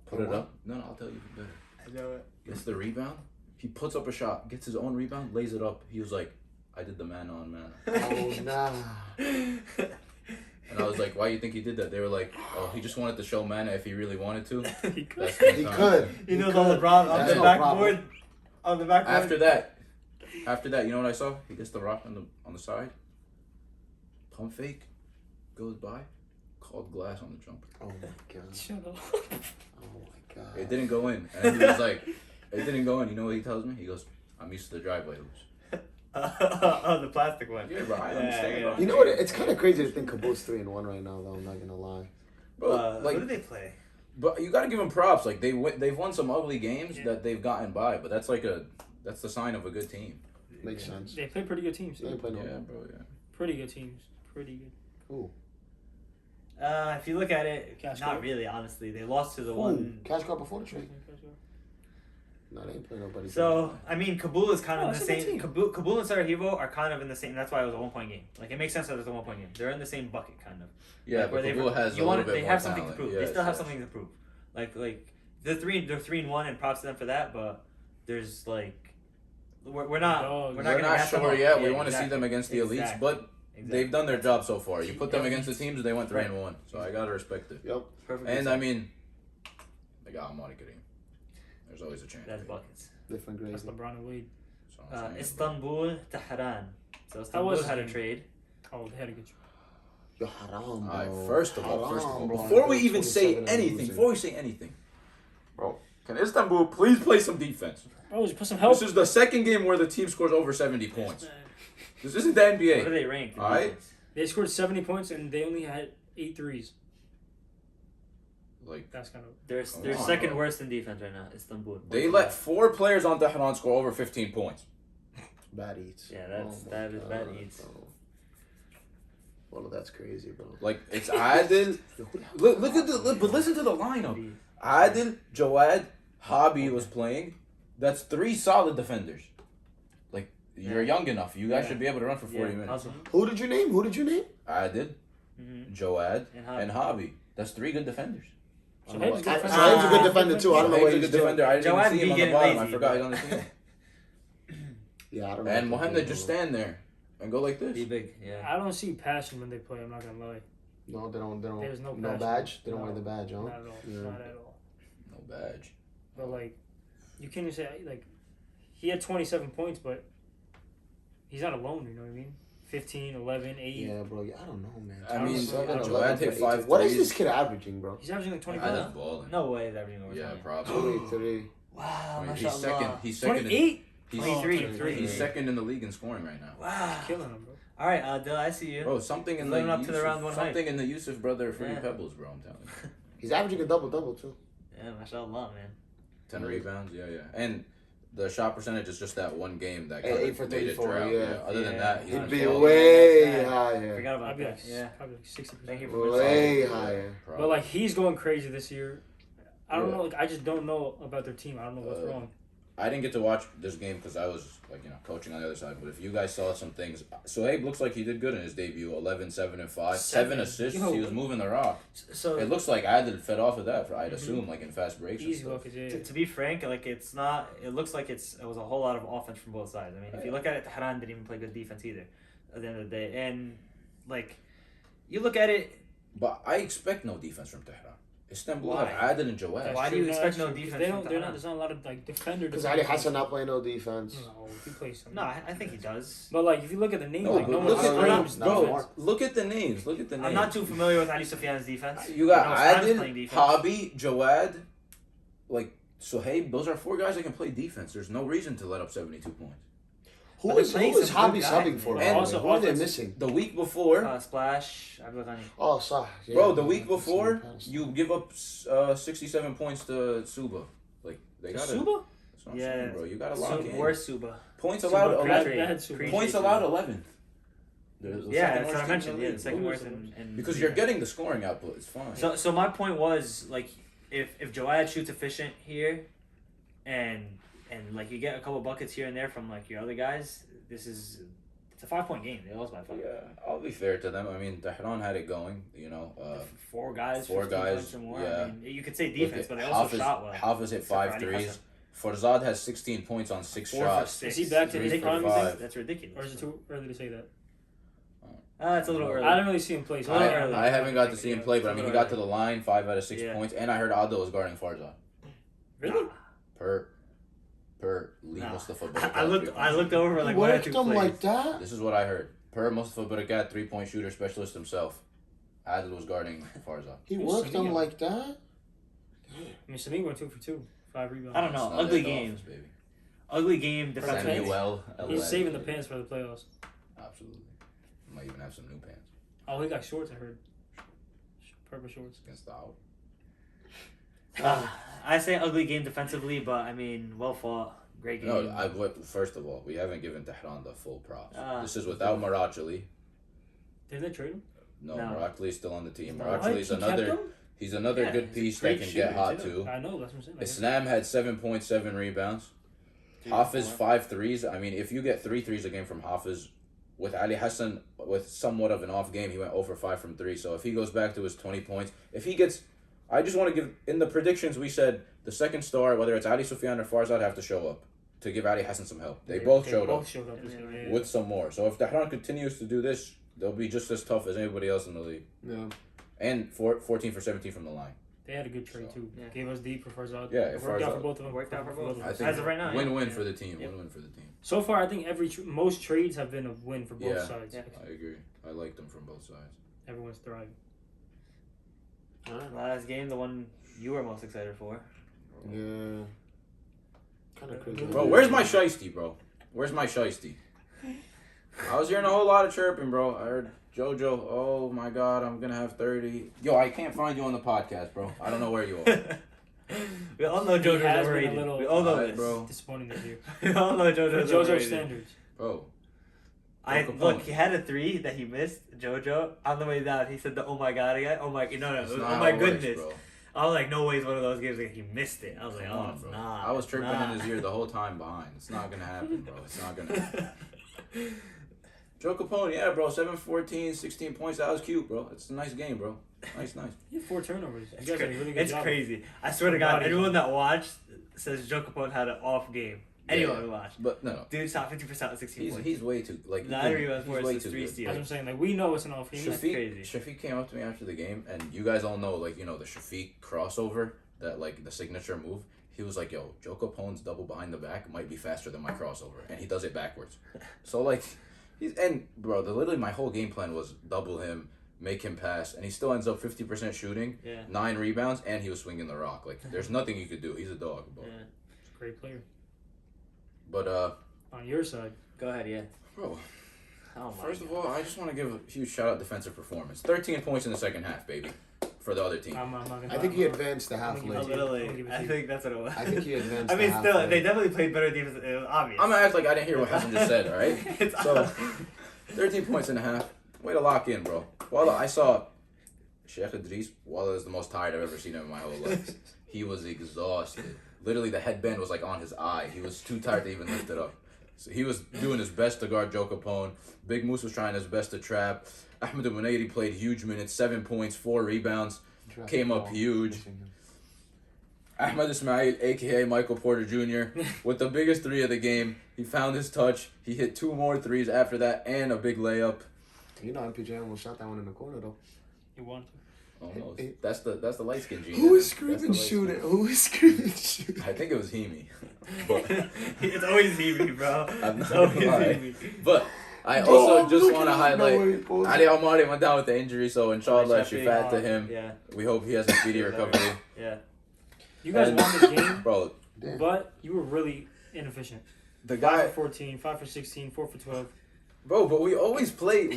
Put it what? up. No, I'll tell you better. I know it. Gets the rebound. He puts up a shot, gets his own rebound, lays it up. He was like, I did the man on man. Oh, nah. And I was like, why do you think he did that? They were like, oh, he just wanted to show Mana if he really wanted to. He could. That's He could. You know He the could. LeBron on That's the no backboard? On the backboard? After that, you know what I saw? He gets the rock on the side. Pump fake. Goes by. Called glass on the jumper. Oh, my God. Shut up. Oh, my God. It didn't go in. And he was like, it didn't go in. You know what he tells me? He goes, I'm used to the driveway hoops. Oh, the plastic one. Yeah, bro, I Yeah, understand, yeah. bro. You know what? It's kind of crazy to think Kabul's 3-1 right now, though. I'm not gonna lie. Bro, Who do they play? but you got to give them props. Like they've won some ugly games Yeah. that they've gotten by, but that's the sign of a good team. Makes sense. They play pretty good teams. They ain't play no. Yeah, bro. Yeah. Pretty good teams. Pretty good. Who? If you look at it, Kashgar? not really, honestly. They lost to the Who? one. Kashgar before the trade. No, they ain't playing nobody. So, I mean, Kabul is kind of Oh, in the it's a good same. team. Kabul and Sarajevo are kind of in the same. That's why it was a 1-point game. Like, it makes sense that it's a 1-point game. They're in the same bucket, kind of. Yeah, Like, but Kabul has a little bit they more have something talent. to prove. Yes, They still have yes. something to prove. Like they're 3-1, and props to them for that. But there's like, we're not Dogs. We're gonna not gas them sure up. yet. We Yeah, want to see exactly. them against the elites, Exactly. but they've done their job so far. You put them Yeah. against the teams, they went 3-1. So I gotta respect it. Yep. Perfect. And I mean, they got Amman Kareem. There's always a chance. that's buckets. Different That's grades. LeBron and Wade. So I'm saying, Istanbul, Tehran. So was Istanbul his had a game? trade. Oh, they had a good. Yo, haram, bro. Alright, first of all, Haram, bro. before we even 27 say and anything, losing. before we say anything, bro, can Istanbul please play some defense? Bro, just put some help. This is the second game where the team scores over 70 points. This isn't the What are NBA. they ranked? in Alright. defense? They scored 70 points and they only had 8 threes. Like, That's kind of. They're Come on, second bro. worst in defense right now. Istanbul. they let 4 players on Tehran score over 15 points. Bad eats. Yeah, Oh my that is bad God, eats. bro. Well, that's crazy, bro. Like, it's Adil. Look at but listen to the lineup. Adil, Jawad, Hobby was playing. That's 3 solid defenders. Like, you're young enough. You guys Yeah. should be able to run for 40 minutes. Hustle. Who did you name? Adil, Mhm. Joad, And and Hobby. That's 3 good defenders. I don't know Shoaib's what- good Shoaib's a good defender. defender too. I don't know what Shoaib's a he's good defender. I didn't Joad even see him be on the getting bottom. I lazy, forgot bro. he's on the team. Yeah, I don't know. And what they're Mohammed doing, just bro. stand there and go like Be this. big, yeah. I don't see passion when they play. I'm not gonna lie. No, they don't. There's no no passion. badge. They don't No. wear the badge, huh? Not at all. Yeah. Not at all. No badge. But like, you can't even say like, he had 27 points, but he's not alone. You know what I mean? 15, 11, 8. Yeah, bro. Yeah, I don't know, man. I mean, 27, Joad 11 hit for 5 18. What is threes. this kid averaging, bro? He's averaging like I 25. just balling. No way is everything over. Yeah, 20. probably. 23. Wow, I mean, mashallah. he's second. In, 28. he's, 23. he's second in the league in scoring right now. Wow. Killing him, bro. All right, Adil, I see you. Bro, something in Living the up to the Yusuf, round 1 hype. something in the Yusuf brother Fruity Yeah. Pebbles, bro. I'm telling you. He's averaging a double too. Yeah, mashallah, man. 10 rebounds, yeah. And the shot percentage is just that one game that Hey, kind 8 of for made it 34, drought. yeah. Other than Yeah. that, he's He'd been be balling. way I higher. forgot about I'd be that. like, Yeah. probably like 60%. Thank you for Way Yeah, higher. probably. But like, he's going crazy this year. I don't Yeah. know. Like, I just don't know about their team. I don't know what's wrong. I didn't get to watch this game because I was coaching on the other side. But if you guys saw some things, Sohaib looks like he did good in his debut. 11, 7, and 5, 7 assists. Yo. He was moving the rock. So It looks like Adil fed off of that. I'd assume in fast breaks. and Easy stuff. buckets, yeah. to be frank, like it's not. It looks like it was a whole lot of offense from both sides. I mean, if you look at it, Tehran didn't even play good defense either. At the end of the day, and like you look at it, But I expect no defense from Tehran. Istanbul Why? have Adil and Jawad. Why do you expect no defense? There's not a lot of like defenders. Because Ali Hassan not playing no defense. No, he plays some. No, I think he does. But like, if you look at the names, No, like, but no look one at screams bro, defense. Look at the names. Look at the names. I'm not too familiar with Ali Sufyan's defense. You got I know Sam's playing Adil, defense. Hobby, Jawad, like Suhaib. Those are 4 guys that can play defense. There's no reason to let up 72 points. Who But they're is playing who is some Hobby good guys, subbing for? man. by the way? Also, Who are they offense- missing? The week before, Splash, Abdulghani. Oh, sorry. Yeah, bro, the yeah, week yeah, before, yeah. you give up 67 points to Suba. Like they got Suba? That's what I'm Yeah. saying, bro. You got to lock in. Where's Suba? Points Suba allowed pre-trade. 11. Bad Suba. Points allowed 11th. The Yeah, second that's what worst I team mentioned. in the Yeah, the league. second Who worst was in Because you're getting the scoring output. It's fine. So my point was like if Jawad shoots efficient here, and like you get a couple buckets here and there from like your other guys, it's a 5-point game. They lost by 5. Yeah, I'll be fair to them. I mean, Tehran had it going. 4 guys, 4 15 guys, points or more. yeah. I mean, you could say defense, but they also shot well. Hafiz hit Except for 5 Ali threes. Hassan. Farzad has 16 points on 6 4 for shots. 6. Is he back to Three his for prime, you five. think? That's ridiculous. Or is it too early to say that? It's a little early. I didn't really see him play. So I don't early. know. I haven't got to see him play, but I mean, he got to the line 5 out of 6 Yeah. points, and I heard Adil was guarding Farzad. Really? Per Lee Mustafa. I looked over like He one or worked two them plays. like that. This is what I heard. Per Mustafa Barakat, 3-point shooter specialist himself. Adil was guarding Farzad. He Who's worked them Sadio? like that. I mean, Samin went 2 for 2, 5 rebounds. I don't know. It's not Ugly that game. Dolphins, baby. Ugly game defensively. Samuel, He's LA. saving the pants for the playoffs. Absolutely. Might even have some new pants Oh, he got shorts. I heard. Purple shorts. against the out. I say ugly game defensively, but I mean, well fought. Great game. No, first of all, we haven't given Tehran the full props. Ah. This is without Marachali. Didn't they trade him? No, No. Marachali is still on the team. What? Marachali's He kept another. him? He's another Yeah, good he's a piece great that can shooter, get hot too. too. I know. That's what I'm saying. Islam had 7.7 rebounds. Hafiz 5 threes. I mean, if you get 3 threes a game from Hafiz, with Ali Hassan with somewhat of an off game, he went 0 for 5 from 3. So if he goes back to his 20 points, if he gets, I just want to give in the predictions we said the second star, whether it's Ali Sufyan or Farzad, have to show up to give Ali Hassan some help. They both showed up this year, yeah. with some more. So if Tehran continues to do this, they'll be just as tough as anybody else in the league. Yeah. And 14 for 17 from the line. They had a good trade too. Yeah. Gave us deep for Farzad. Yeah, It worked out Farzad- for both of them. Worked out for both of them. I think As of right now, win-win yeah. for the team. Yep. Win-win for the team. So far, I think most trades have been a win for both Yeah. sides. Yeah. I agree. I like them from both sides. Everyone's thriving. Last game, the one you were most excited for. Yeah. Kind of crazy. Bro, where's my Shiesty, bro? Where's my Shiesty? I was hearing a whole lot of chirping, bro. I heard JoJo, oh my god, I'm gonna have 30. Yo, I can't find you on the podcast, bro. I don't know where you are. We all know He JoJo's has been a overrated. little- We all know Alright, this. bro. Disappointing this year. We all know For JoJo's JoJo's overrated. standards. Bro. Look, he had a 3 that he missed, JoJo. On the way down, he said the oh my god again. Oh my, no, That's oh not my how it works, goodness. bro. I was like, no way, it's one of those games like he missed it. I was like, Come oh, on, it's bro. not. I was chirping nah. in his ear the whole time behind. It's not gonna happen, bro. It's not gonna happen. Joe Capone, yeah, bro. 7-14, 16 points. That was cute, bro. It's a nice game, bro. Nice. He had 4 turnovers. You It's, guys did a really good it's job. crazy. I swear to God, anyone that watched says Joe Capone had an off game. Anyone who watched. But no. Dude shot 50% with 16 points. He's way too, like, 9 rebounds, he's 4 way assists, too 3 good. That's steals. what I'm saying. Like, we know it's an off game. That's crazy. Shafiq came up to me after the game, and you guys all know, like, you know, the Shafiq crossover, that, like, the signature move. He was like, yo, Joe Capone's double behind the back might be faster than my crossover. And he does it backwards. So, like, bro, literally my whole game plan was double him, make him pass, and he still ends up 50% shooting, Yeah. 9 rebounds, and he was swinging the rock. Like, there's nothing you could do. He's a dog, bro. Yeah. He's a great player. But, On your side. Go ahead, yeah. bro, Oh my first of God. all, I just want to give a huge shout out defensive performance. 13 points in the second half, baby, for the other team. I'm not gonna. I think he advanced the half I'm A gonna late. little I'll late. give it to I you. think that's what it was. I think he advanced I mean, the still, halfway. they definitely played better defense. It was obvious. I'm gonna act like I didn't hear what Hassan just said, all right? It's So, obvious. 13 points and a half. Way to lock in, bro. Wallah, I saw Sheikh Idris. Wallah is the most tired I've ever seen him in my whole life. He was exhausted. Literally, the headband was like on his eye. He was too tired to even lift it up. So he was doing his best to guard Joe Capone. Big Moose was trying his best to trap. Ahmed Munairi played huge minutes, 7 points, 4 rebounds. Came up huge. Ahmed Ismail, a.k.a. Michael Porter Jr., with the biggest 3 of the game. He found his touch. He hit 2 more threes after that and a big layup. You know, MPJ almost shot that one in the corner, though. You want to? Almost. That's the light skin gene. Who is screaming shoot it? Who is screaming shoot it? I think it was Hemi. It's always Hemi, bro. I'm It's not always gonna lie. Hemi. But I also Bro, just look want to at highlight him. No, Ali Almari went down with the injury, so inshallah, Shafiq, shifat to him. Yeah. We hope he has a speedy recovery. Yeah. You guys And- won this game, Bro, but you were really inefficient. the 5 guy, for 14, 5 for 16, 4 for 12. bro, but we always play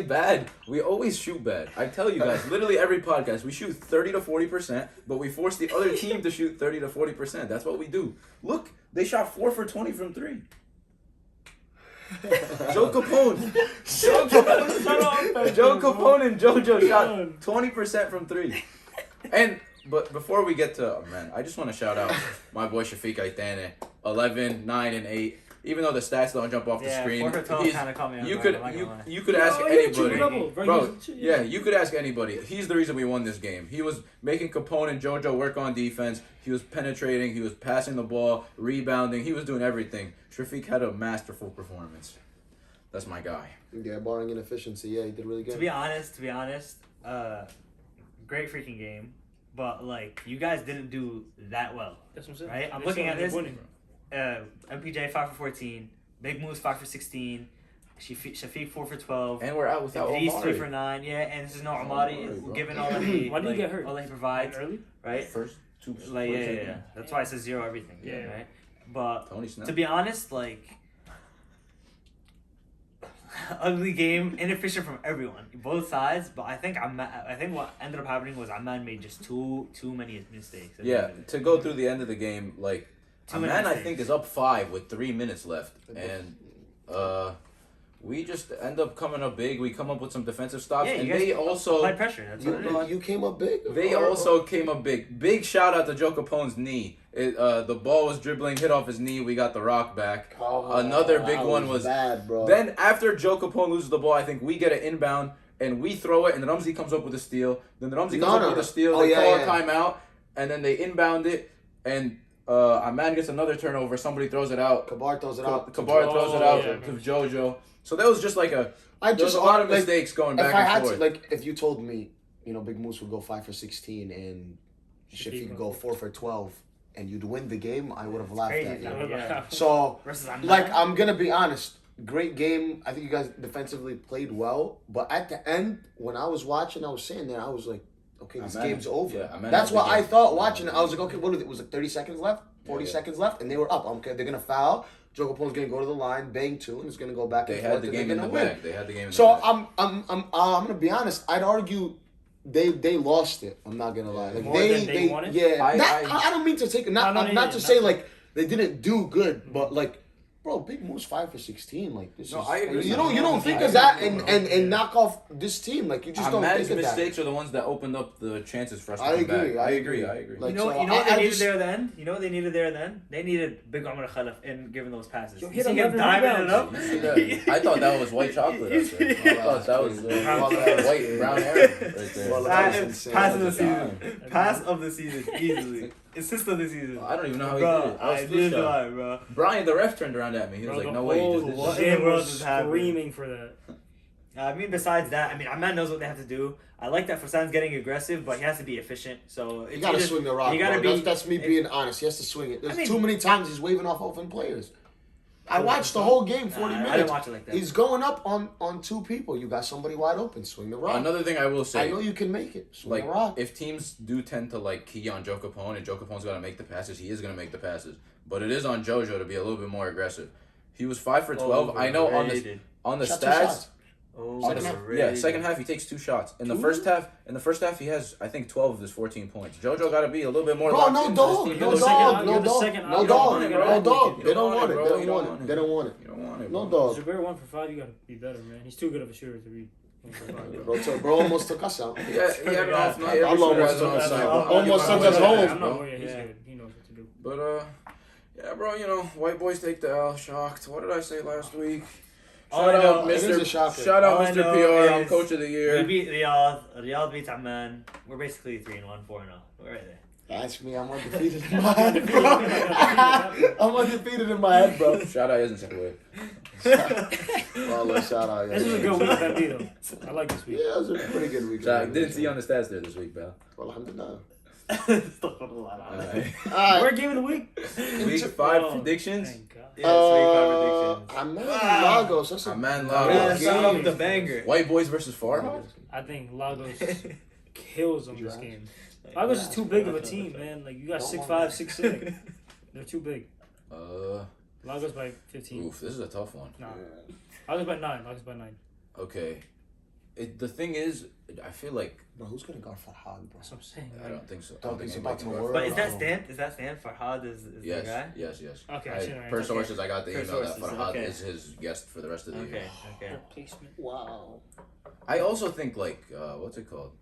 bad. We always shoot bad. I tell you guys, literally every podcast, we shoot 30 to 40%, but we force the other team to shoot 30 to 40%. That's what we do. Look, they shot 4 for 20 from 3. Joe Capone. Joe Capone and JoJo shot 20% from 3. But before we get to, man, I just want to shout out my boy Shafiq Aitane, 11, 9, and 8. Even though the stats don't jump off the screen, 4 for 12 kind of caught me off you guard, could I'm not gonna lie. you could ask Yeah, anybody, triple-double. bro. Yeah, you could ask anybody. He's the reason we won this game. He was making Capone and JoJo work on defense. He was penetrating. He was passing the ball, rebounding. He was doing everything. Shafiq had a masterful performance. That's my guy. Yeah, barring inefficiency, yeah, he did really good. To be honest, great freaking game, but like you guys didn't do that well, That's what I'm saying. right? I'm They looking still at ended this. up winning. MPJ 5 for 14, Big Moose 5 for 16, Shafiq 4 for 12. And we're out without These 3 for Omari. 9, yeah, and this is no Omari, Amadi, bro. given all that he, When did he like, get hurt? all that he provides, Early? right? First 2. Like yeah. That's why it says 0 everything, Yeah. right? But Tony Snell. to be honest, like ugly game, inefficient from everyone, both sides. But I think what ended up happening was Amman made just too many mistakes. Yeah, to go through the end of the game, like Too many Amman, I mistakes. think, is up 5 with 3 minutes left, and we just end up coming up big. We come up with some defensive stops, Yeah, and you guys they also applied pressure. That's what it is. You came up big. they also came up big. Big shout out to Joe Capone's knee. The ball was dribbling, hit off his knee. We got the rock back. Another big that one was bad, bro. Then after Joe Capone loses the ball, I think we get an inbound and we throw it, and then Rumsey comes up with a steal. Then the Rumsey comes up with a steal. They call a timeout, and then they inbound it, and Amman gets another turnover. Somebody throws it out. Kabar throws it out. Kabar throws it out yeah. to JoJo. So that was just like there was a lot of mistakes going back and forth. If you told me, Big Moose would go 5 for 16 and Shafiq would go 4 for 12, and you'd win the game, I would have laughed at you. Yeah. So, Versus Amman. I'm gonna be honest. Great game. I think you guys defensively played well, but at the end, when I was watching, I was sitting there, I was like, okay, this Amman- game's over. yeah, Amman That's had what the I game. thought watching it. I was like, okay, what was it? 30 seconds left? 40 Yeah. seconds left? And they were up. Okay, they're gonna foul. Joe Capone's gonna go to the line, bang 2, and it's gonna go back and They forth. had the and game they're in the gonna win. bag. They had the game in the So bag. I'm gonna be honest. I'd argue they lost it. I'm not gonna lie. Like More than they won it? Yeah. I- I don't mean to take not to say like they didn't do good, but like, bro, Big Moose 5 for 16. Like this No, is I agree. you don't think I of that agree. and knock off this team. Like you just don't Amman's think of that. mistakes are the ones that opened up the chances for us to I come agree, back. I I agree. agree. Like, You know so what I they needed just- there then? You know what they needed there then? They needed Big Omar Khalaf in giving those passes. Yo, You hit see him 11 diving it up? rebounds. I thought that was white chocolate. I thought that was Well, white brown hair right there. Well, that was insane. Pass of the That was a season. Pass of the season, easily. Assist of the season. I don't even know how he Bro, did it. I was I flu did shot. try, bro. Brian, the ref, turned around at me. He was Bro, like, the "No way, you whole just did What this." in the gym world was is happening? screaming for that. I mean, besides that, I mean, Amman knows what they have to do. I like that Fasan's getting aggressive, but he has to be efficient. So You gotta swing the rock, You gotta bro. be. That's me being honest. He has to swing it. There's I mean- too many times he's waving off open players. I watched the whole game, 40 minutes. I didn't watch it like that. He's going up on 2 people. You got somebody wide open. Swing the rock. Another thing I will I say, know you can make it. Swing like, the rock. if teams do tend to like key on Joe Capone and Joe Capone's got to make the passes, he is going to make the passes. But it is on JoJo to be a little bit more aggressive. He was 5 for 12. I know on the Shot 2 stats. shots. Second half he takes 2 shots. In the first half he has I think 12 of his 14 points. JoJo got to be a little bit more. Bro, locked no into dog, this team. no You're the dog, second- no you're the dog, second no option. dog, You no don't want it, dog. bro. They don't want it. bro. They don't You don't want want it. it. They don't want it. You don't want it, No bro. dog. Zubair 1 for 5. You gotta be better, man. He's too good of a shooter to be 1 for 5. Bro almost took us out. Yeah, he had an off night. I Every almost shooter has an took us off out. night. Almost I'll took give us him home. that. I'm not worried. He's good. He knows what to do. But yeah, bro. White boys take the L. Shocked. What did I say last week? All I know is a shocker. Shout out All I Mr. know PR. I'm is coach of the We year. beat Riyadh. Riyadh beats Amman. We're basically 3-1, 4-0. We're right there. Ask me, I'm undefeated in my head, bro. I'm undefeated in my head, bro. Shout out isn't such a way. Carlos, shout out. This is a good week for me though. I like this week. Yeah, it was a pretty good week. Didn't see you on the stats there this week, pal. Well, alhamdulillah. Alright. We're game of the week. Week 5 predictions. Thank God. Yeah, week 5 predictions. Amman Lagos. That's a Amman Yeah, Lagos. start off with the banger. White boys versus Farhad? I think Lagos kills them this game. Lagos is too big of a team, man. Like you got 6'5", 6'6". They're too big. Lagos by 15. Oof, this is a tough one. Nah. Lagos by 9. Lagos by 9. Okay. The thing is, I feel like... Bro, who's going to guard Farhad, bro? That's what I'm saying. I don't think so. Don't think so. About to anybody's work. But is that stamped? Is that stamped? Farhad is the guy? Yes. Okay, I see it right. Per sources, I got the Per email that sources, Farhad okay. is his guest for the rest of the year. Okay. Placement. Wow. I also think, like, what's it called?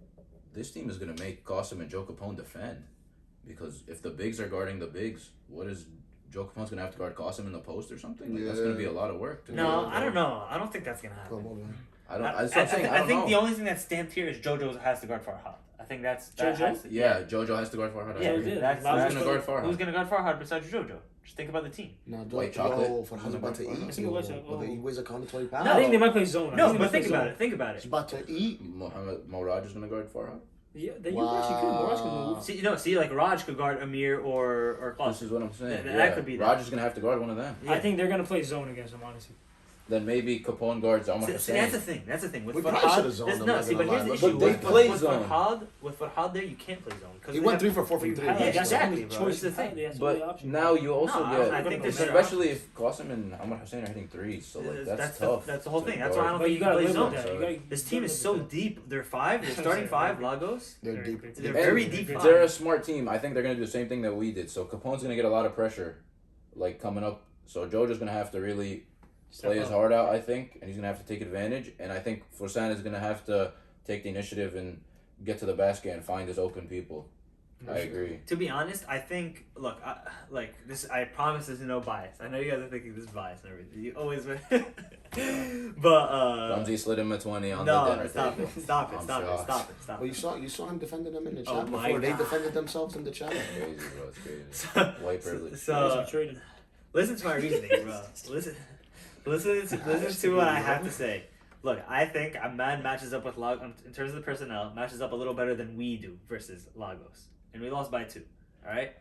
This team is going to make Qasim and Joe Capone defend. Because if the bigs are guarding the bigs, what is... Joe Capone's going to have to guard Qasim in the post or something? Like, that's going to be a lot of work. No, I don't know. I don't think that's going to happen. Come on, man. I think the only thing that's stamped here is JoJo has to guard Farhad. I think that JoJo? has to, Yeah, JoJo has to guard Farhad. Yeah, JoJo. that's Who's that's going to guard Farhad? Who's going to guard Farhad besides JoJo? Just think about the team. No, White chocolate. Farhad's about to eat. He Weighs a count of 20 pounds. I think they might play zone. No, but think about it. Think about He's it. about to eat. Mohammed Moraj is going to guard Farhad? Yeah, you actually could. Moraj could move. See, like Raj could guard Amir or Qasim. This is what I'm saying. That could be that. Raj is going to have to guard one of them. I think they're gonna play zone against them, honestly. Then maybe Capone guards Omar See, Hussein. that's the thing. That's the thing. With We probably should have Farhad, zoned them, no, not see, but gonna here's lie. the But issue. they play with zone. With Farhad there, you can't play zone. He went 3 for 4 from 3. Yeah, that's that's exactly, the only bro. choice That's the thing. That's the only But option. now you also No, get, I think there's especially if Qasim and Omar Hussein are hitting threes, so like that's tough. That's the whole to thing. That's why I guard. don't But think you gotta play live zone. with that. so You gotta This team is live so with that. deep. They're starting 5, Lagos. They're deep. They're And very deep. They're a smart team. I think they're gonna do the same thing that we did. So Capone's gonna get a lot of pressure, like coming up. So Jojo's gonna have to really play his heart out, I think, and he's gonna have to take advantage. And I think Forsan is gonna have to take the initiative and get to the basket and find his open people. I agree. To be honest, I think. Look, I promise there's no bias. I know you guys are thinking this is bias and everything. You always, but Ramsey slid him a 20 on the no, dinner stop table. it, stop it, I'm stop it, shocked. stop it, stop Well, it. you saw him defending them in the Oh chat my before they God. defended themselves in the chat. It's crazy, bro. It's crazy. So- White privilege. So Traded. listen to my reasoning, bro. Listen to what I have to say. Look, I think Amman matches up with in terms of the personnel, matches up a little better than we do versus Lagos, and we lost by 2. All right,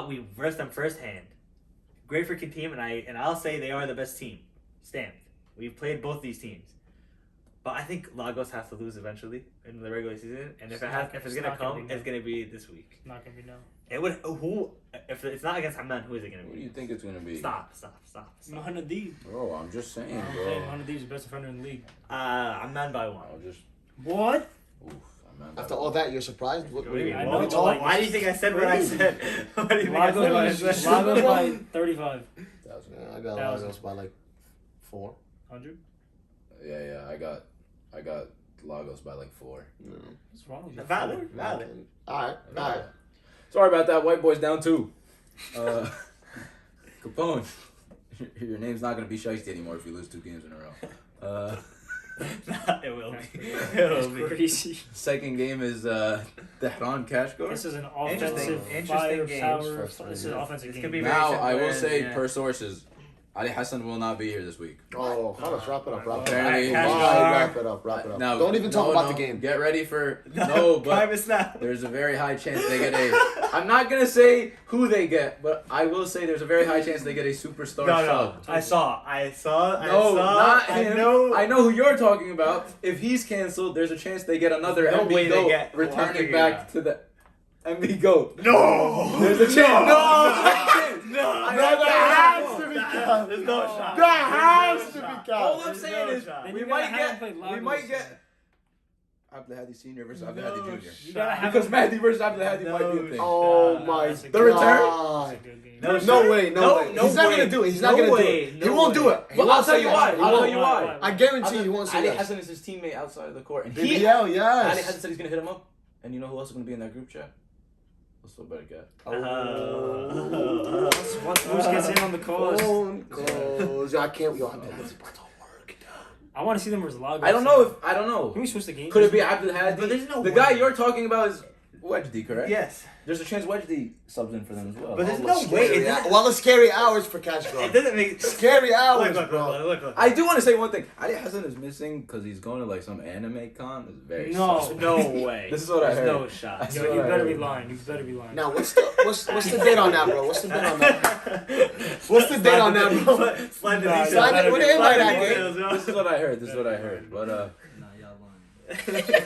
we versed them firsthand. Great freaking team, and I'll say they are the best team. Stamped. We've played both these teams, but I think Lagos has to lose eventually in the regular season, and if it's gonna come, it's gonna be this week. Not gonna be no. It would if it's not against Amman, who is it gonna What be? do you think it's gonna be? Stop. Mohamed Deeb. Bro, I'm just saying, I'm bro. saying Mohamed Deeb is the best defender in the league. Amman by 1. I'll just. What? Oof. After all that, you're surprised? What do you mean? I know, Why- but like, why do you think I said what I said? Why do you think I said what I said? Lagos by 35. Yeah, I got Lagos by like 4. 100? Yeah. I got Lagos by like 4. What's wrong with you? Valid. All right. Sorry about that. White boys down 2. Capone, your name's not gonna be Shiesty anymore if you lose 2 games in a row. It will be. It will be. Crazy. Second game is Tehran Kashgar. This is an Interesting offensive game. firepower. First one, This is an yeah. offensive It's game. gonna be Now very I will similar, say yeah. per sources, Ali Hassan will not be here this week. Oh, let's wrap it up. Apparently, Wrap it up. Now, Don't even talk about the game. Get ready for but private snap. there's a very high chance they get a. I'm not gonna say who they get, but I will say there's a very high chance they get a superstar No. sub. I saw. No, not I him. know. I know who you're talking about. If he's canceled, there's a chance they get another No way MB they GOAT get- I'll returning figure it back out. to the MB GOAT. No. There's a chance. No. That has to be count. There's no shot. That has to be All count. I'm saying is Then we you might gotta have him play get Lagos. Abdelhadi Senior versus Abdelhadi Junior. You gotta have Because him. Mahdi versus Abdelhadi might be a thing. Oh my That's a The good- return? God. That's a good game. No way. No He's not way. gonna do it. He's No not gonna do way. it. No He won't do way. it. He Well, won't I'll tell say you yes. why. He I'll won't. tell you why. I guarantee he won't say Ali yes. Hassan is his teammate outside of the court. And Baby he, L, Ali yes. Hassan said he's gonna hit him up. And you know who else is gonna be in that group chat? What's the better guy? Who gets in on the calls? Phone calls. I can't. Yo, I'm about to work. I want to see them versus Lagos. I don't know. Can we switch the game? Could it be Abdelhadi? But there's no the way. guy you're talking about is Wedgedy, correct? Yes. There's a chance Wedgedy subs in for them as well. But there's no way. Well, it's scary hours for Kashgar. It doesn't make scary hours, bro. Look. I do want to say one thing. Ali Hassan is missing because he's going to like some anime con. It's very sus. No way. This is what I heard. No shot. Yo, you better be lying. You better be lying. Now, what's the date on that, bro? What's the date on that? What's the date on that, bro? Slide the Nah, details. slide it- what the invite at, Details, yo. This is what I heard. This is what I heard. But Nah, y'all lying.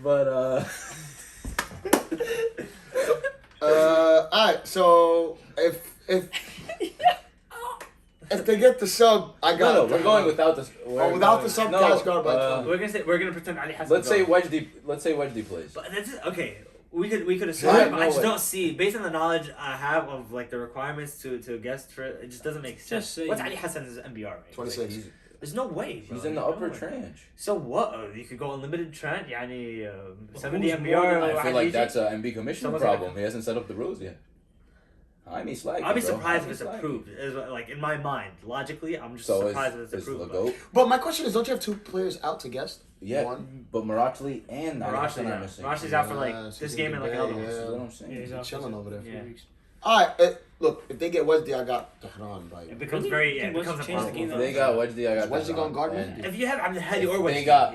but Alright, so if they get the sub, I got no, we're going without the. without the sub, Kashgar by 10. We're gonna pretend Ali Hassan. Let's say Wedgedy plays. But that's it. Okay. We could assume, Right, but no I just way. don't see, based on the knowledge I have of like the requirements to guest for it just doesn't make sense. Just say- What's Ali Hassan's MBR rate? 26. Like, there's no way, bro. He's in the There's upper no way. tranche. So what? You could go unlimited trend, yani 70 who's MBR. more than- I feel like that's an MB commissioner Someone's problem. He hasn't set up the rules yet. I mean, slag. I'll be bro. surprised I'll if it's be slag. approved. Like in my mind, logically, I'm just So surprised if is it's approved. Legault? But my question is, don't you have two players out to guest? Yeah, One. but Marachli and Ali Hassan are Marashli's missing. Marashli's out for like Yeah, so this he's game in and like the another bay, one. That's yeah. what I'm saying. Yeah, he's out chilling for over there. 3 Yeah. weeks. Alright, look, if they get Wednesday, I got Tehran by. It becomes Really? very You it think once becomes you a change the problem. game If they got Wedgedy, I got Wedgedy Tehran. gonna guard And If you have, I'm head if or they got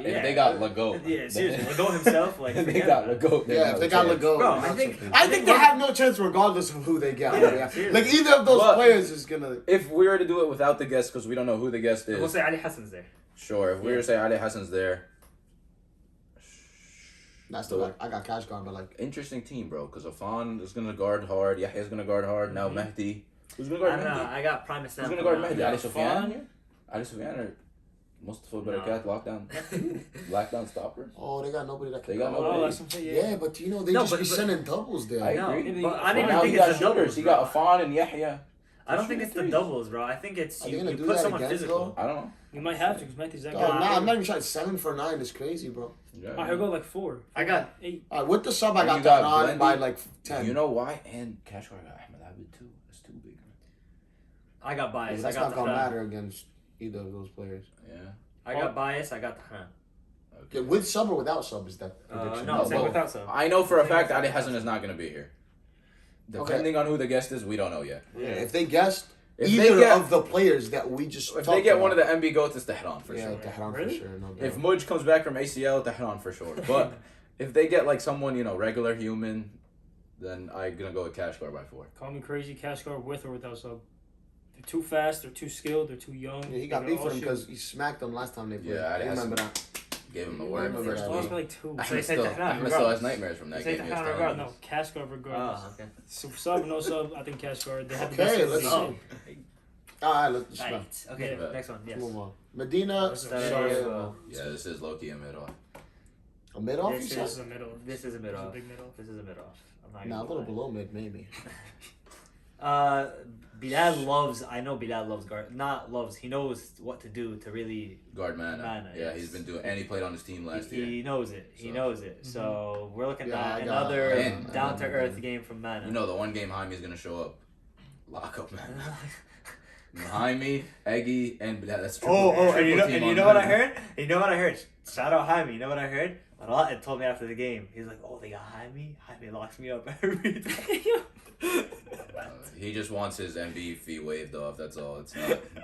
Legault. Yeah, seriously, Legault himself, like If they forget got about it. Legault, Yeah, if they got Legault. Bro, I think they have no chance regardless of who they get. Yeah, seriously. Like either of those But- players is gonna. If we were to do it without the guest, because we don't know who the guest We'll is, say Ali Hassan's there. sure. If we were to say Ali Hassan's there, That's the I got Kashgar, but like interesting team, bro. Because Afan is gonna guard hard. Yahya's gonna guard hard. Now Mehdi. Who's gonna I guard don't know. Mehdi? I got Prime Who's gonna guard Mehdi? Ali Sufyan Afan? here? Ali Sufyan or Mustafa Barakat lockdown stopper? oh they got nobody that can. They got guard. nobody. Oh, that's what I'm saying. Yeah, but you know they No, just but- be but- sending doubles there. I No, agree. but I But don't now think he it's got the doubles. shooters. He got Afan and Yahya. I don't think it's the Threes. doubles, bro. I think it's Are they you, gonna you do put that someone again, physical. though? I don't know. You might have to because Matthew's that Oh, guy. nah, I'm not even trying. 7 for 9 is crazy, bro. Yeah. I heard go like 4. I got 8. With the sub, I And got you got Tehran by Blendy. like 10. You know why? And Kashgar got Ahmed Abid too. That's too big. I got bias. That's I got not gonna Tehran. matter against either of those players. Yeah. I got bias. I got Tehran. Yeah, with sub or without sub is that prediction? No, same both. without sub. I know for a Same fact without Ali sub. Hassan is not gonna be here. Depending on who the guest is, we don't know yet. Yeah, if they guessed If either they get- of the players that we just If talked they get one of about. the MB goats, it's Tehran for Yeah, sure. Tehran Really? for sure. No If doubt. Mudge comes back from ACL, Tehran for sure. But if they get like someone, regular human, then I'm gonna go with Kashgar by 4. Call me crazy, Kashgar with or without sub. They're too fast, they're too skilled, they're too young. Yeah, he got They beef all with him shoot. because he smacked them last time they played. Yeah, I remember Hassan. that. Gave him the I word remember first that. Lost week. by like 2. So you Ahmed say still, Tehran Ahmed still has regardless. nightmares from that You say game. He was Tehran telling No, us. Kashgar regardless. Oh, okay. So sub, no sub, I think Kashgar. They have the Okay, best let's team. see. Alright, let's Right. Okay. Yeah. Next one. Yes. move on. Medina, Sarajevo. Yeah, this is low key a mid off. a mid off. This You This said? is a middle. This is a mid This is a off. big middle. This is a mid off. I'm not Nah, a gonna little lie. below mid maybe. Bilal loves. I know Bilal loves guard. Not loves. He knows what to do to really. Guard Mana. Mana, Yeah, yes. he's been doing, and he played on his team last He year. knows it. He So- knows it. So we're looking Yeah, at I got- another and- down to earth game from Mana. You know, the one game Jaime's gonna show up. Lock up, man. Jaime, Eggy, and that's triple, and you know, team and you on know what I Mana. heard? You know what I heard? Shout out Jaime. You know what I heard? It told me after the game. He's like, "Oh, they got Jaime. Jaime locks me up every time." He just wants his MB fee waived off. That's all.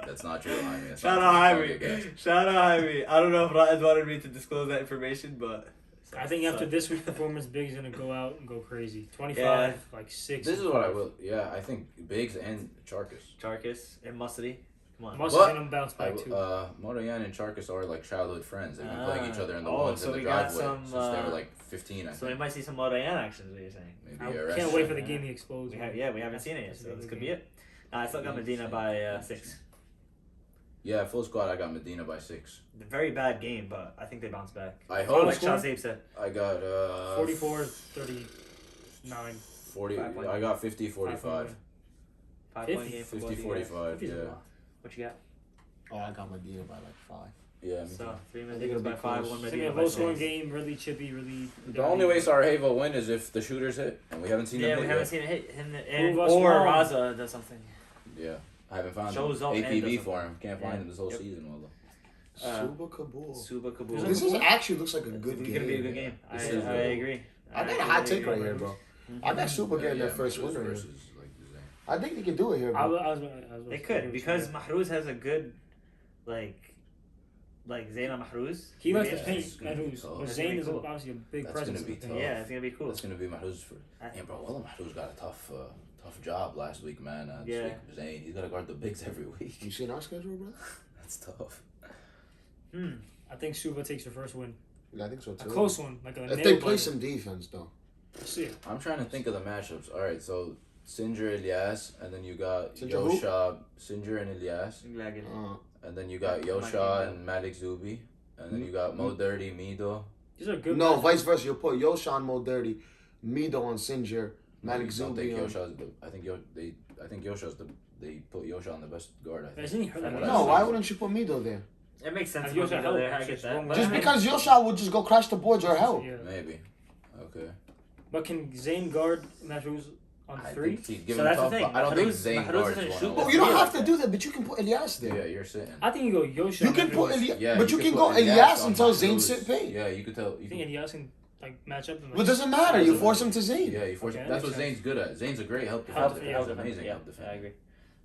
That's not true, Jaime. That's Shout not out true. Jaime. Don't get gassed. Shout out Jaime. I don't know if Ra'ad wanted me to disclose that information, but I think after this week's performance, Big's gonna go out and go crazy. 25, Yeah. like 6. This is what I will. Yeah, I think Biggs and Charkis. Charkis and Musty. Come on. Must But have him bounce back too. Motoyan and Charkis are like childhood friends. They've been playing each other in the Oh, ones so in the we got driveway some, since they were like 15. I So we think. might see some Morayan action, is what you're saying. Maybe I a can't rest. wait for the game he exposed. We haven't seen it yet, so That's a this good could be game. it. I still got Medina by 6. Yeah, full squad. I got Medina by 6. Very bad game, but I think they bounce back. I Final hope. Like score? Shazib said. I got 44, 39. 40. 5 point. I got 50, 45. 5-point game for 50, both of you guys. 45. Yeah. What you got? Oh, I got Medina by like 5. Yeah. Me So too. 3 I think Medinas it'll by be 5, close. 1 It's gonna be Medina a by low scoring 6. game, really chippy, really. The only way Sarajevo win is if the shooters hit, and we haven't seen Yeah, them we hit haven't yet. seen it hit. And Prove us or wrong. Raza does something. Yeah, I haven't found Shows him. up and APB does for him. Can't find Yeah. him this whole Yep. season, Wallah. Uh, Suba Kabul. Suba Kabul. There's This is actually looks like a good It's game. gonna be a good game. This I is, agree. I got a hot take right here, bro. I got Suba getting their first win right here. I think they can do it here, bro. They could because Mahruz has a good, like Zayn Mahruz. He likes to paint Mahruz. But Zayn is obviously a big presence. Yeah, it's gonna be cool. It's gonna be Mahruz for. Yeah, bro. Well, Mahruz got a tough job last week, man. This week, Zayn, he's gotta guard the bigs every week. You seen our schedule, bro? That's tough. I think Suba takes her first win. Yeah, I think so too. A close one, like a. If they play some defense, though. See. I'm trying to think of the matchups. All right, so Sinjar, Ilyas, and then you got Sinjar Yosha, Sinjar and Ilyas, and then you got Yosha and Malik Zubi, and then you got Mo Dirty, Mido. These are good. No, vice versa. You'll put Yosha on Mo Dirty, Mido on Sinjar, Malik I Zubi. think Yosha's they put Yosha on the best guard. I think. Isn't he hurt? No, why wouldn't you put Mido there? It makes sense. Yosha help. I get that. Just because Yosha would just go crash the boards or help. Yeah. Maybe. Okay. But can Zayn guard Mahruz on 3? So that's the thing. I don't think Zayn guards one. Oh, you don't have to do that, but you can put Ilyas there. Yeah, you're sitting. I think you go Yosha. You can put Mahruz. Ilyas, but you can go Ilyas until Zayn sit paint. Yeah, you could tell. You think Ilyas can like match up? Well, it doesn't matter. You force him to Zayn. Yeah, you force him. That's what Zayn's good at. Zayn's a great help defender. He's amazing help defender. I agree.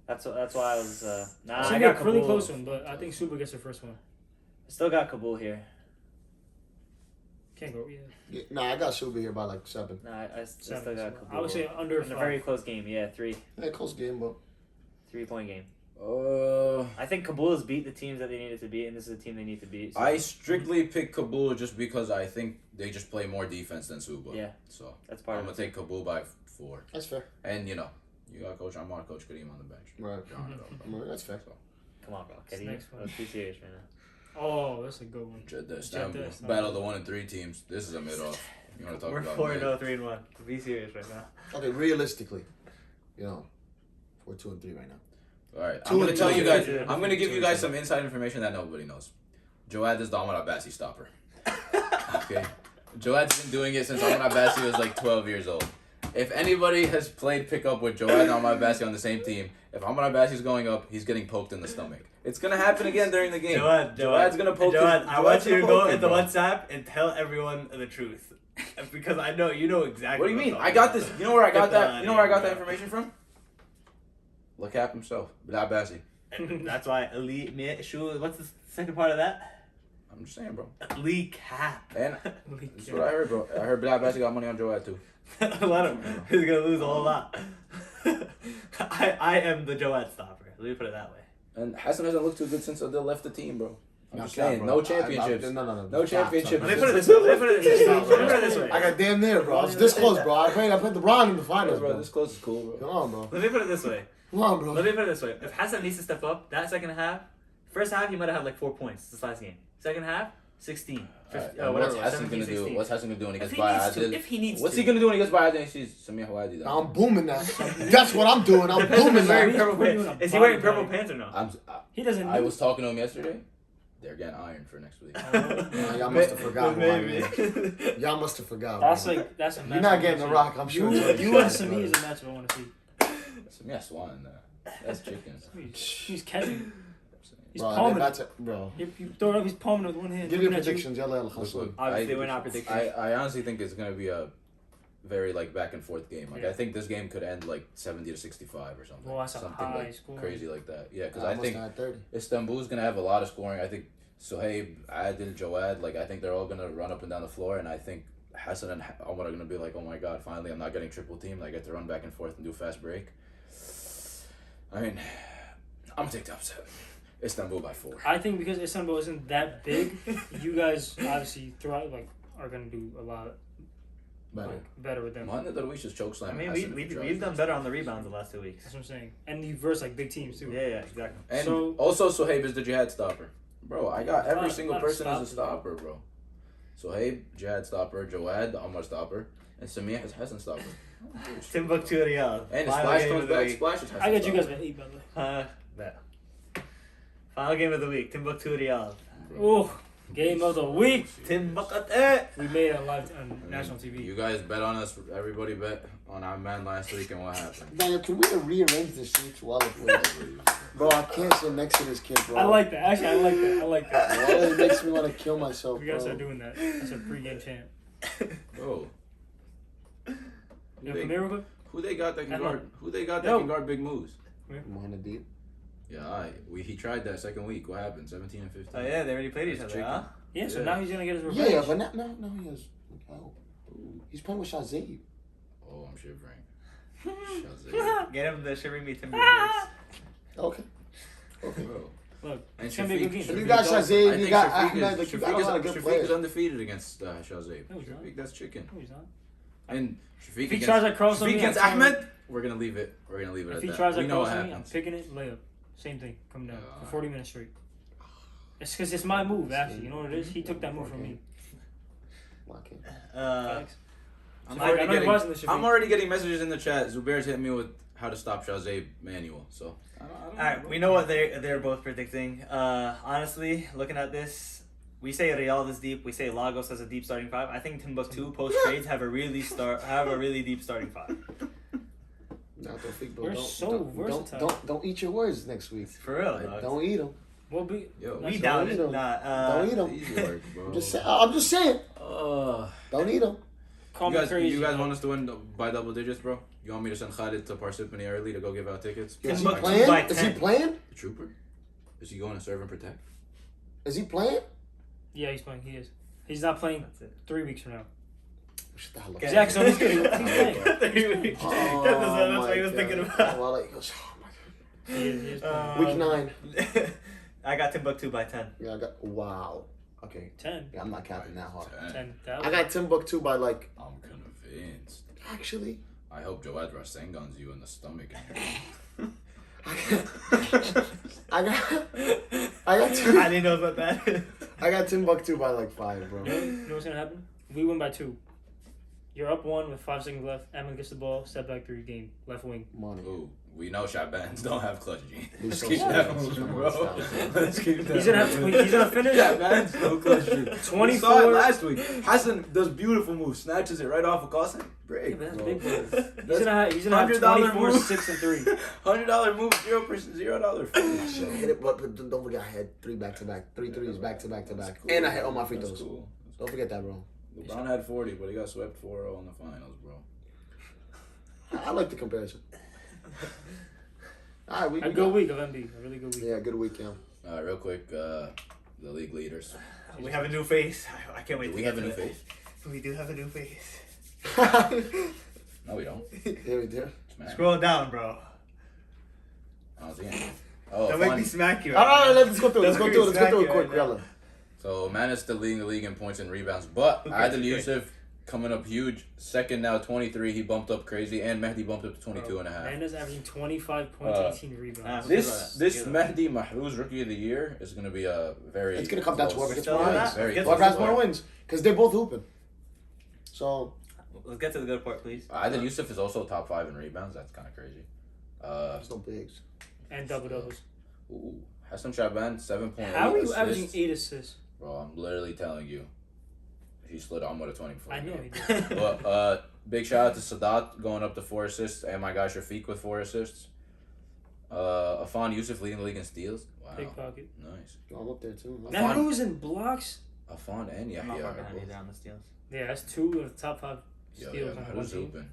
That's why I was. I got a really close one, but I think Suba gets her first one. Still got Kabul here. Can't go. Yeah. Nah, I got Suba here by like 7. Nah, I still got Kabul. I would say under in a very close game. Yeah, 3. Yeah, close game, but 3-point game. I think Kabul has beat the teams that they needed to beat, and this is the team they need to beat. So. I strictly pick Kabul just because I think they just play more defense than Suba. Yeah, so that's part I'm gonna take Kabul by 4. That's fair. And you got Coach Ammar, Coach Kareem on the bench. Right. That's fair. So. Come on, bro. Kareem, let's be serious right now. Oh, that's a good one. Jeddah, Istanbul. Battle the 1 and 3 teams. This is a mid-off. You want to talk We're about 4-0, 3-1. Be serious right now. Okay, realistically, 4-2 and 3 right now. All right, I'm gonna tell you guys. I'm gonna give you guys some inside information that nobody knows. Joad is the Ahmad Abbasi stopper. Okay, Joad's been doing it since Ahmad Abbasi was like 12 years old. If anybody has played pickup with Joad and Ahmad Abbasi on the same team, if Ahmad Abbasi's going up, he's getting poked in the stomach. It's gonna happen again during the game. Joad's gonna poke. I want you to go into WhatsApp and tell everyone the truth, because I know you know exactly. What do you mean? I got this. You know where I got that? You know where I got that information from? Lakap himself, Bilal Abbasi. That's why elite. What's the second part of that? I'm just saying, bro. Elite cap. And that's what I heard, bro. I heard Bilal Abbasi got money on Joad too. A lot of him. He's gonna lose a whole lot. I am the Joad stopper. Let me put it that way. And Hassan hasn't looked too good since Adil left the team, bro. I'm just saying, no championships. No championships. Let me put it this way. I got damn near, bro. I was this close, bro. I played the Bron in the finals, bro. This close is cool, bro. Come on, bro. Let me put it this way. Come on, bro. Let me put it this way. If Hassan needs to step up, that second half, first half he might have had like 4 points this last game. Second half, 16. What's Hassan gonna do? What's Hassan gonna do when he gets by Adil? If he needs to. What's he gonna do when he gets by Adil and sees Samir Hawaii down? I'm booming that. That's what I'm doing. I'm booming that. Is he wearing purple pants or no? He doesn't. I was talking to him yesterday. They're getting ironed for next week. Y'all must have forgot. Y'all must have forgot. That's a match. You're not getting the rock. I'm sure. You and Samir is a match I want to see. Samir Swan, that's chickens. He's catching. He's bro, palming. Bro. You throw it up, he's palming with one hand. Give your predictions. Obviously, we're not predicting. I honestly think it's going to be a very back and forth game. I think this game could end 70-65 or something. Well, that's something a high score. Crazy like that. Yeah, because I think 30. Istanbul's going to have a lot of scoring. I think Suhaib, Adil, Joad, I think they're all going to run up and down the floor, and I think Hassan and Omar are going to be like, oh my god, finally I'm not getting triple teamed. I get to run back and forth and do fast break. I mean, I'm going to take the upset. Istanbul by 4. I think because Istanbul isn't that big, you guys obviously throughout are gonna do a lot better with them. Mohamed Darwish's chokeslam. I mean, we've done better on the rebounds the last 2 weeks. That's what I'm saying. And you verse big teams too. Yeah, exactly. And also Suhaib is the jihad stopper, bro. I got every single person as a stopper, bro. Suhaib, jihad stopper, Joad, the Omar stopper, and Samir is Hassan stopper. Timbuktu Riyadh. And Splash comes back. Splash is Hassan. I got you guys at 8, by the way. Bet. Final game of the week, Timbuktu Riyadh. Oh, game of the week. Timbuktu. We made it live on national TV. You guys bet on us. Everybody bet on Amman last week, and what happened? Daniel, can we rearrange the sheets while it plays? Bro, I can't sit next to this kid, bro. I like that. Actually, I like that. It makes me want to kill myself, We gotta start doing that. That's a pregame chant. Bro, Who they got that can guard? Who they got that can guard big moves? Mohamed. Yeah, he tried that second week. What happened? 17 and 15. Oh yeah, they already played each other, huh? Yeah, so now he's gonna get his revenge. Yeah, but now he has. Oh, he's playing with Shazib. Oh, I'm shivering. Get him the shivering me timber. Okay. Bro. Look, and it's gonna be a good game. You got Shazib, you got Ahmed, like you got a lot of good Shafiq players. is undefeated against Shazib. No, he's not. Shafiq, that's chicken. No, he's not. And If he tries that cross on me, against Ahmed, we're gonna leave it. We're gonna leave it if at he that. tries that We know what cross on me, I'm happens. picking it, layup. Same thing, coming down for 40 minutes straight. It's because it's my move, actually. You know what it is? He took that move from me. I'm already getting messages in the chat. Zubair's hitting me with how to stop Shazib manual. So Alright, we know what they're both predicting. Honestly, looking at this, we say Riyadh is deep. We say Lagos has a deep starting five. I think Timbuktu post trades have a really deep starting five. We're so versatile. Don't eat your words next week. For real, dog. Don't eat them. We down it. Don't eat them. easy work, bro. I'm just saying. Don't eat them. You guys want us to win by double digits, bro? You want me to send Khalid to Parsippany early to go give out tickets? Is he playing? Is he playing? The trooper? Is he going to serve and protect? Is he playing? Yeah, he's playing. He is. He's not playing 3 weeks from now. Shut the hell up. Jackson, he's playing. 3 weeks. That's what he was thinking about. Well, he goes, oh my God. He is playing. Week 9. I got Timbuktu by 10. Yeah, I got. Wow. Okay. 10. Yeah, I'm not capping that hard. 10. I got Timbuktu by like. I'm convinced. Actually. I hope Joad Rasengan's you in the stomach. I got I didn't know about that. I got Timbuktu by like 5, bro. You know what's gonna happen? We win by 2. You're up 1 with 5 seconds left. Amman gets the ball. Step back 3 game. Left wing. Money. Ooh, we know Shabans don't have clutch gene. He's Let's keep that moving, bro. Let's keep that. He's gonna finish. Shabans no clutch gene. 24. We saw it last week. Hassan does beautiful moves. Snatches it right off of Qasim. Break. Yeah, but that's bro. big ball. He's gonna have 24, 6 and 3. $100 move, $0 finish. Hit it, but don't forget I had 3 back-to-back. 3 threes back-to-back. Cool. And I hit all my free throws. Cool. Don't forget that, bro. LeBron had 40, but he got swept 4-0 in the finals, bro. I like the comparison. All right, A good week of MB. A really good week. Yeah, good week, yeah. All right, real quick, the league leaders. We have a new face. I can't wait. Do we have a new face? We do have a new face. No, we don't. Yeah, we do. Smack. Scroll down, bro. I don't see anything. Oh, Don't make me smack you. All right, let's go through it. Let's go through it quick, Yalla. So, Man is still leading the league in points and rebounds, but Adil Yusuf coming up huge. Second now, 23. He bumped up crazy, and Mehdi bumped up to 22 and a half. Manda's averaging 25 points, 18 rebounds. This Mehdi Mahrouz Rookie of the Year is going to be a very... It's going to come down to whoever gets more wins. Whoever has more wins. Because they're both hooping. So... Let's get to the good part, please. Adil Yusuf is also top 5 in rebounds. That's kind of crazy. There's no bigs. And double-doubles. Ooh. Hassan Shaban, 7.8 How are you assists. averaging 8 assists? Bro, I'm literally telling you. He slid on with a 20 before. I know he did. But big shout out to Sadat going up to 4 assists, and my guy Shafiq with 4 assists. Afan Yusuf leading the league in steals. Wow. Big pocket. Nice. I'm up there too. Mahrouz in blocks? Afan and I'm not Yahya. far behind you on the steals. Yeah, that's 2 of the top 5 Yeah, steals on one who's team. hooping?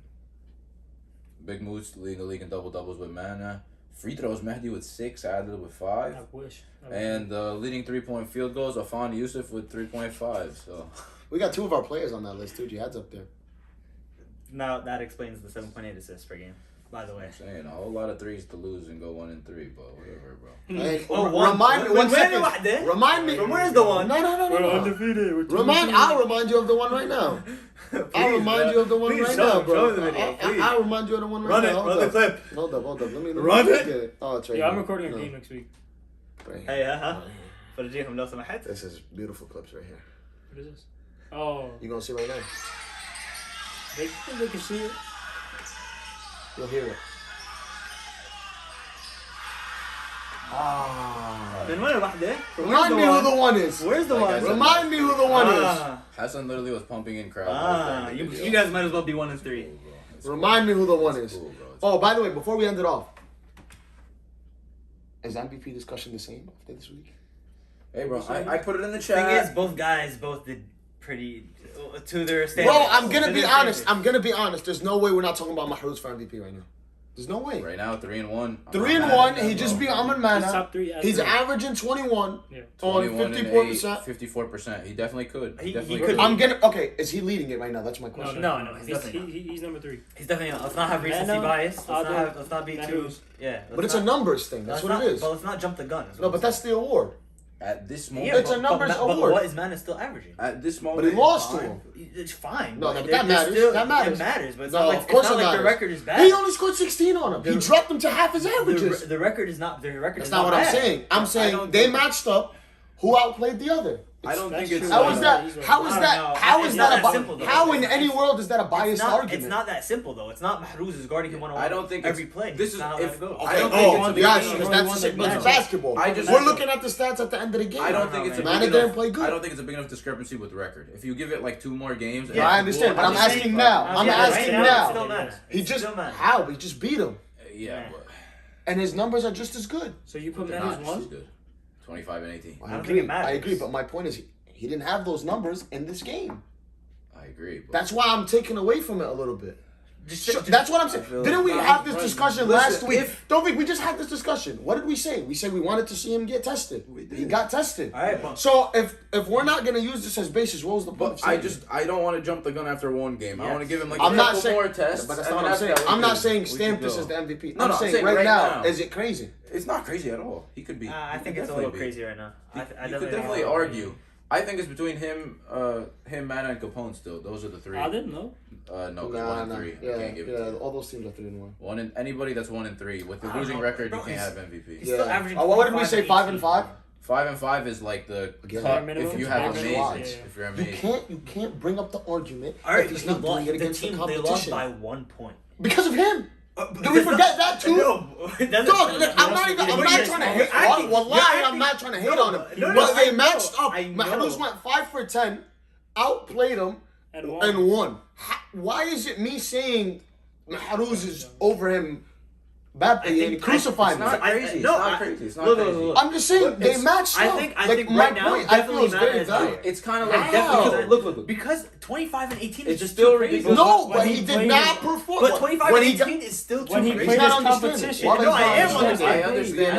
Big Moose leading the league in double-doubles with Mana. Free throws, Mehdi with 6, Adil with 5. I wish. And leading 3-point field goals, Afan Yusuf with 3.5. So We got 2 of our players on that list too. Jihad's up there. Now that explains the 7.8 assists per game. By the way, I'm saying a whole lot of threes to lose and go 1 and 3, but whatever, bro. Hey, one. remind me one second. Remind me. From where's the one? No. undefeated. I'll remind you of the one right now. I'll remind you of the one right now, bro. Show the video, I'll remind you of the one right now. Run the clip. Hold up. Let me Run get it. Oh, it's right Yeah, I'm here. recording a game next week. Right Hey, here. فرجيهم لو سمحت. This is beautiful clips right here. What is this? Oh. You gonna see right now? They can see it. You'll hear it. Ah. من وين واحدة? Remind me who the one is. Where's the one? Remind me who the one is. Hassan literally was pumping in crowd. You guys might as well be 1 and 3. Remind me who the one is. Cool, Oh, by the way, before we end it off, is MVP discussion the same after this week? Hey, bro, I put it in the Thing chat. is, both guys both did pretty to their standards. Bro, I'm gonna be honest. There's no way we're not talking about Mahruz for MVP right now. There's no way. Right now, 3-1. 3-1. He just beat Amman Mana. Top three. He's averaging 21 on 54%. 54%. He definitely could. He could. Okay, is he leading it right now? That's my question. No. He's number 3. He's definitely not. Let's not have recency bias. Let's not be too. Yeah. But it's a numbers thing. That's what it is. But let's not jump the gun. No, but that's the award. At this moment, it's a numbers award. But what is Mana still averaging? At this moment, but he lost to him. It's fine. No, but that matters. That matters. It matters, but it's No, not like, of course it's not it like matters. the record is bad. He only scored 16 on him. He dropped him to half his averages. The record is not. The record That's is not what I'm bad. saying. I'm saying they matched up. Who outplayed the other? I don't think it's. How is that? How is that? How is that? Simple, how in any world is that a biased argument? It's not that simple though. It's not Mahruz is guarding him I don't think every play. This is not how that goes. I don't think yes, because that's it's basketball. We're looking at the stats at the end of the game. I don't think it's a Mana didn't play good. I don't think it's a big enough discrepancy with the record. If you give it like 2 more games, Yeah, I understand, but I'm asking now. I'm asking now. He just how? He just beat him. Yeah. And his numbers are just as good. So you put Mana as 1? 25 and 18. I don't think it matters. I agree, but my point is he didn't have those numbers in this game. I agree. But that's why I'm taking away from it a little bit. That's what I'm saying. Didn't we have this discussion last week? Don't think we just had this discussion. What did we say? We said we wanted to see him get tested. He got tested. All right. So if we're not gonna use this as basis, what was the point? I don't want to jump the gun after one game. I want to give him like I'm a not couple saying, more tests. But that's not what I'm saying. I'm not saying stamp this as the MVP. I'm saying right now, is it crazy? It's not crazy at all. He could be. I think it's a little crazy right now. You could definitely argue. I think it's between him, Mana, and Capone still. Those are the 3. I didn't know. No, because 1 and 3. I can't give it to you. All those teams are 3-1. Anybody that's 1 and 3 with the losing record, you can't have MVP. He's still averaging. What did we say? 5 and 5. 5 and 5 is like the cut if you have amazing. If you're amazing, you can't bring up the argument if he's not doing it against the competition. They lost by 1 point because of him. Did we forget that too? No, Dog, I'm not trying to hate on him. Wallahi, I'm not trying to hate on him. But they matched up. Mahruz went 5 for 10, outplayed him, and won. Why is it me saying Mahruz is over him? Mbappe crucifying him. It's not crazy. It's not crazy. It's not crazy. I'm just saying they matched up. I think right now I feel it's very valid. It's kind of like look. Because 25 and 18 is just still too crazy. ridiculous. No, but he did not perform. But 25 and 18 is still too when he crazy. played his competition. No, I am understanding. I understand.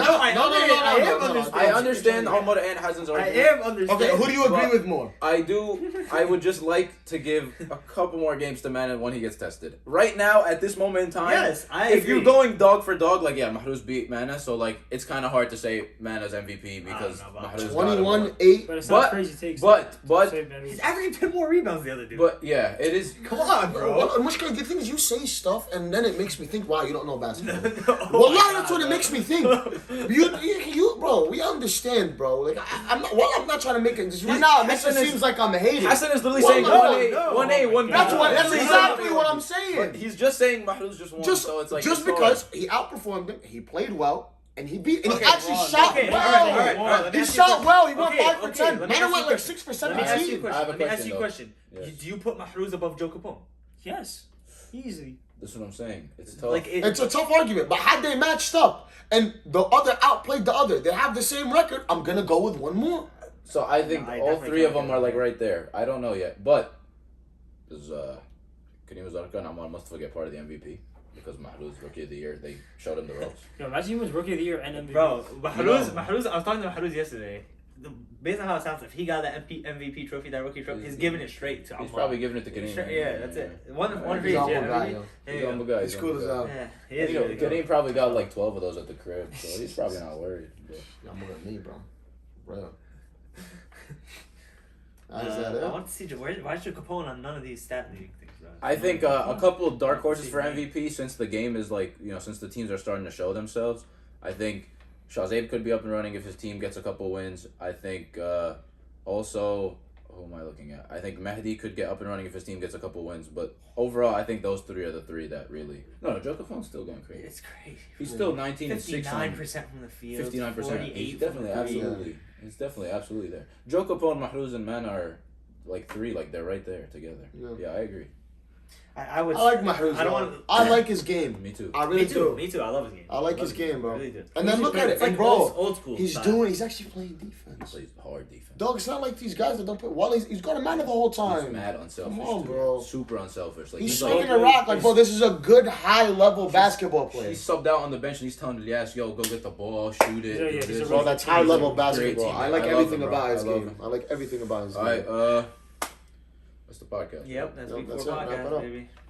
I understand Ahmad and Hassan's argument. I am understanding. Okay, who do you agree with more? I would just like to give a couple more games to Mana when he gets tested. Right now, at this moment in time, yes, if you're going dog for dog, like Mahruz beat Mana, so like it's kind of hard to say Mana's MVP because Mahruz 21-8. But it's not crazy takes. But he's averaging 10 more rebounds the other dude. But yeah, it is. Come on, bro. Mushka, the thing is, you say stuff and then it makes me think, wow, you don't know basketball. Well, that's what it makes me think. You, bro, we understand, bro. Like I'm not trying to make it. Right now, it seems like I'm hating. Hassan is literally saying 1A, 1B. That's exactly what I'm saying. But he's just saying Mahruz just won, so it's like just because he outperformed him, he played well. And he beat, and he actually shot well. All right, he shot well. He went 5 for 10. Mana went like 6 for 17. Let me ask you a question. Do you put Mahruz above Joe Capone? Yes, easy. That's what I'm saying. It's tough. Like it's a tough argument, but had they matched up and the other outplayed the other, they have the same record. I'm gonna go with one more. So I think all 3 of them are like right there. I don't know yet, but does Kareem Zarka and Mustafa get part of the MVP? Because Mahruz Rookie of the Year, they showed him the ropes. Yo, imagine he was Rookie of the Year and MVP. Bro, Mahruz, I was talking to Mahruz yesterday. Based on how it sounds, if he got that MVP trophy, that rookie trophy, he's giving it straight to Amman. He's probably giving it to Kareem. Yeah, that's it. One for He's each, He's a humble guy. He's cool as hell. Yeah, he is really Kareem cool. probably got like 12 of those at the crib, so he's probably not worried. Y'all more than me, bro. I want to see why should Capone on none of these stat league things. I think a couple of dark horses for MVP since the game is like, since the teams are starting to show themselves. I think Shahzaib could be up and running if his team gets a couple wins. I think also, who am I looking at? I think Mehdi could get up and running if his team gets a couple wins. But overall, I think those 3 are the 3 that really... No, Joe Capone's still going crazy. It's crazy. He's still 19 and 6 59% from the field. 59%. He's definitely absolutely. He's definitely absolutely there. Joe Capone, Mahruz, and Man are like 3, like they're right there together. Yeah, I agree. I would. I like Mahrez. I don't want. I like his game. Me too. I really do. Me too. I love his game. I like his game, bro. I really do. And then look at it, It's like bro. old school. He's actually playing defense. Plays hard defense. Dog, it's not like these guys that don't play. Well, he's got a man the whole time. He's mad unselfish. Come on, too. bro. Super unselfish. Like He's like, swinging a rock like, bro, this is a good high level basketball player. He's subbed out on the bench and he's telling the ass, yo, go get the ball, shoot it. Yeah, do he's this. Bro, that's high level Great basketball. team, I like I love everything him, bro. about his I love game. him. I like everything about his game. All right, that's the podcast. Yep, that's Yep, week that's 4 it. Wrap it podcast, up. baby.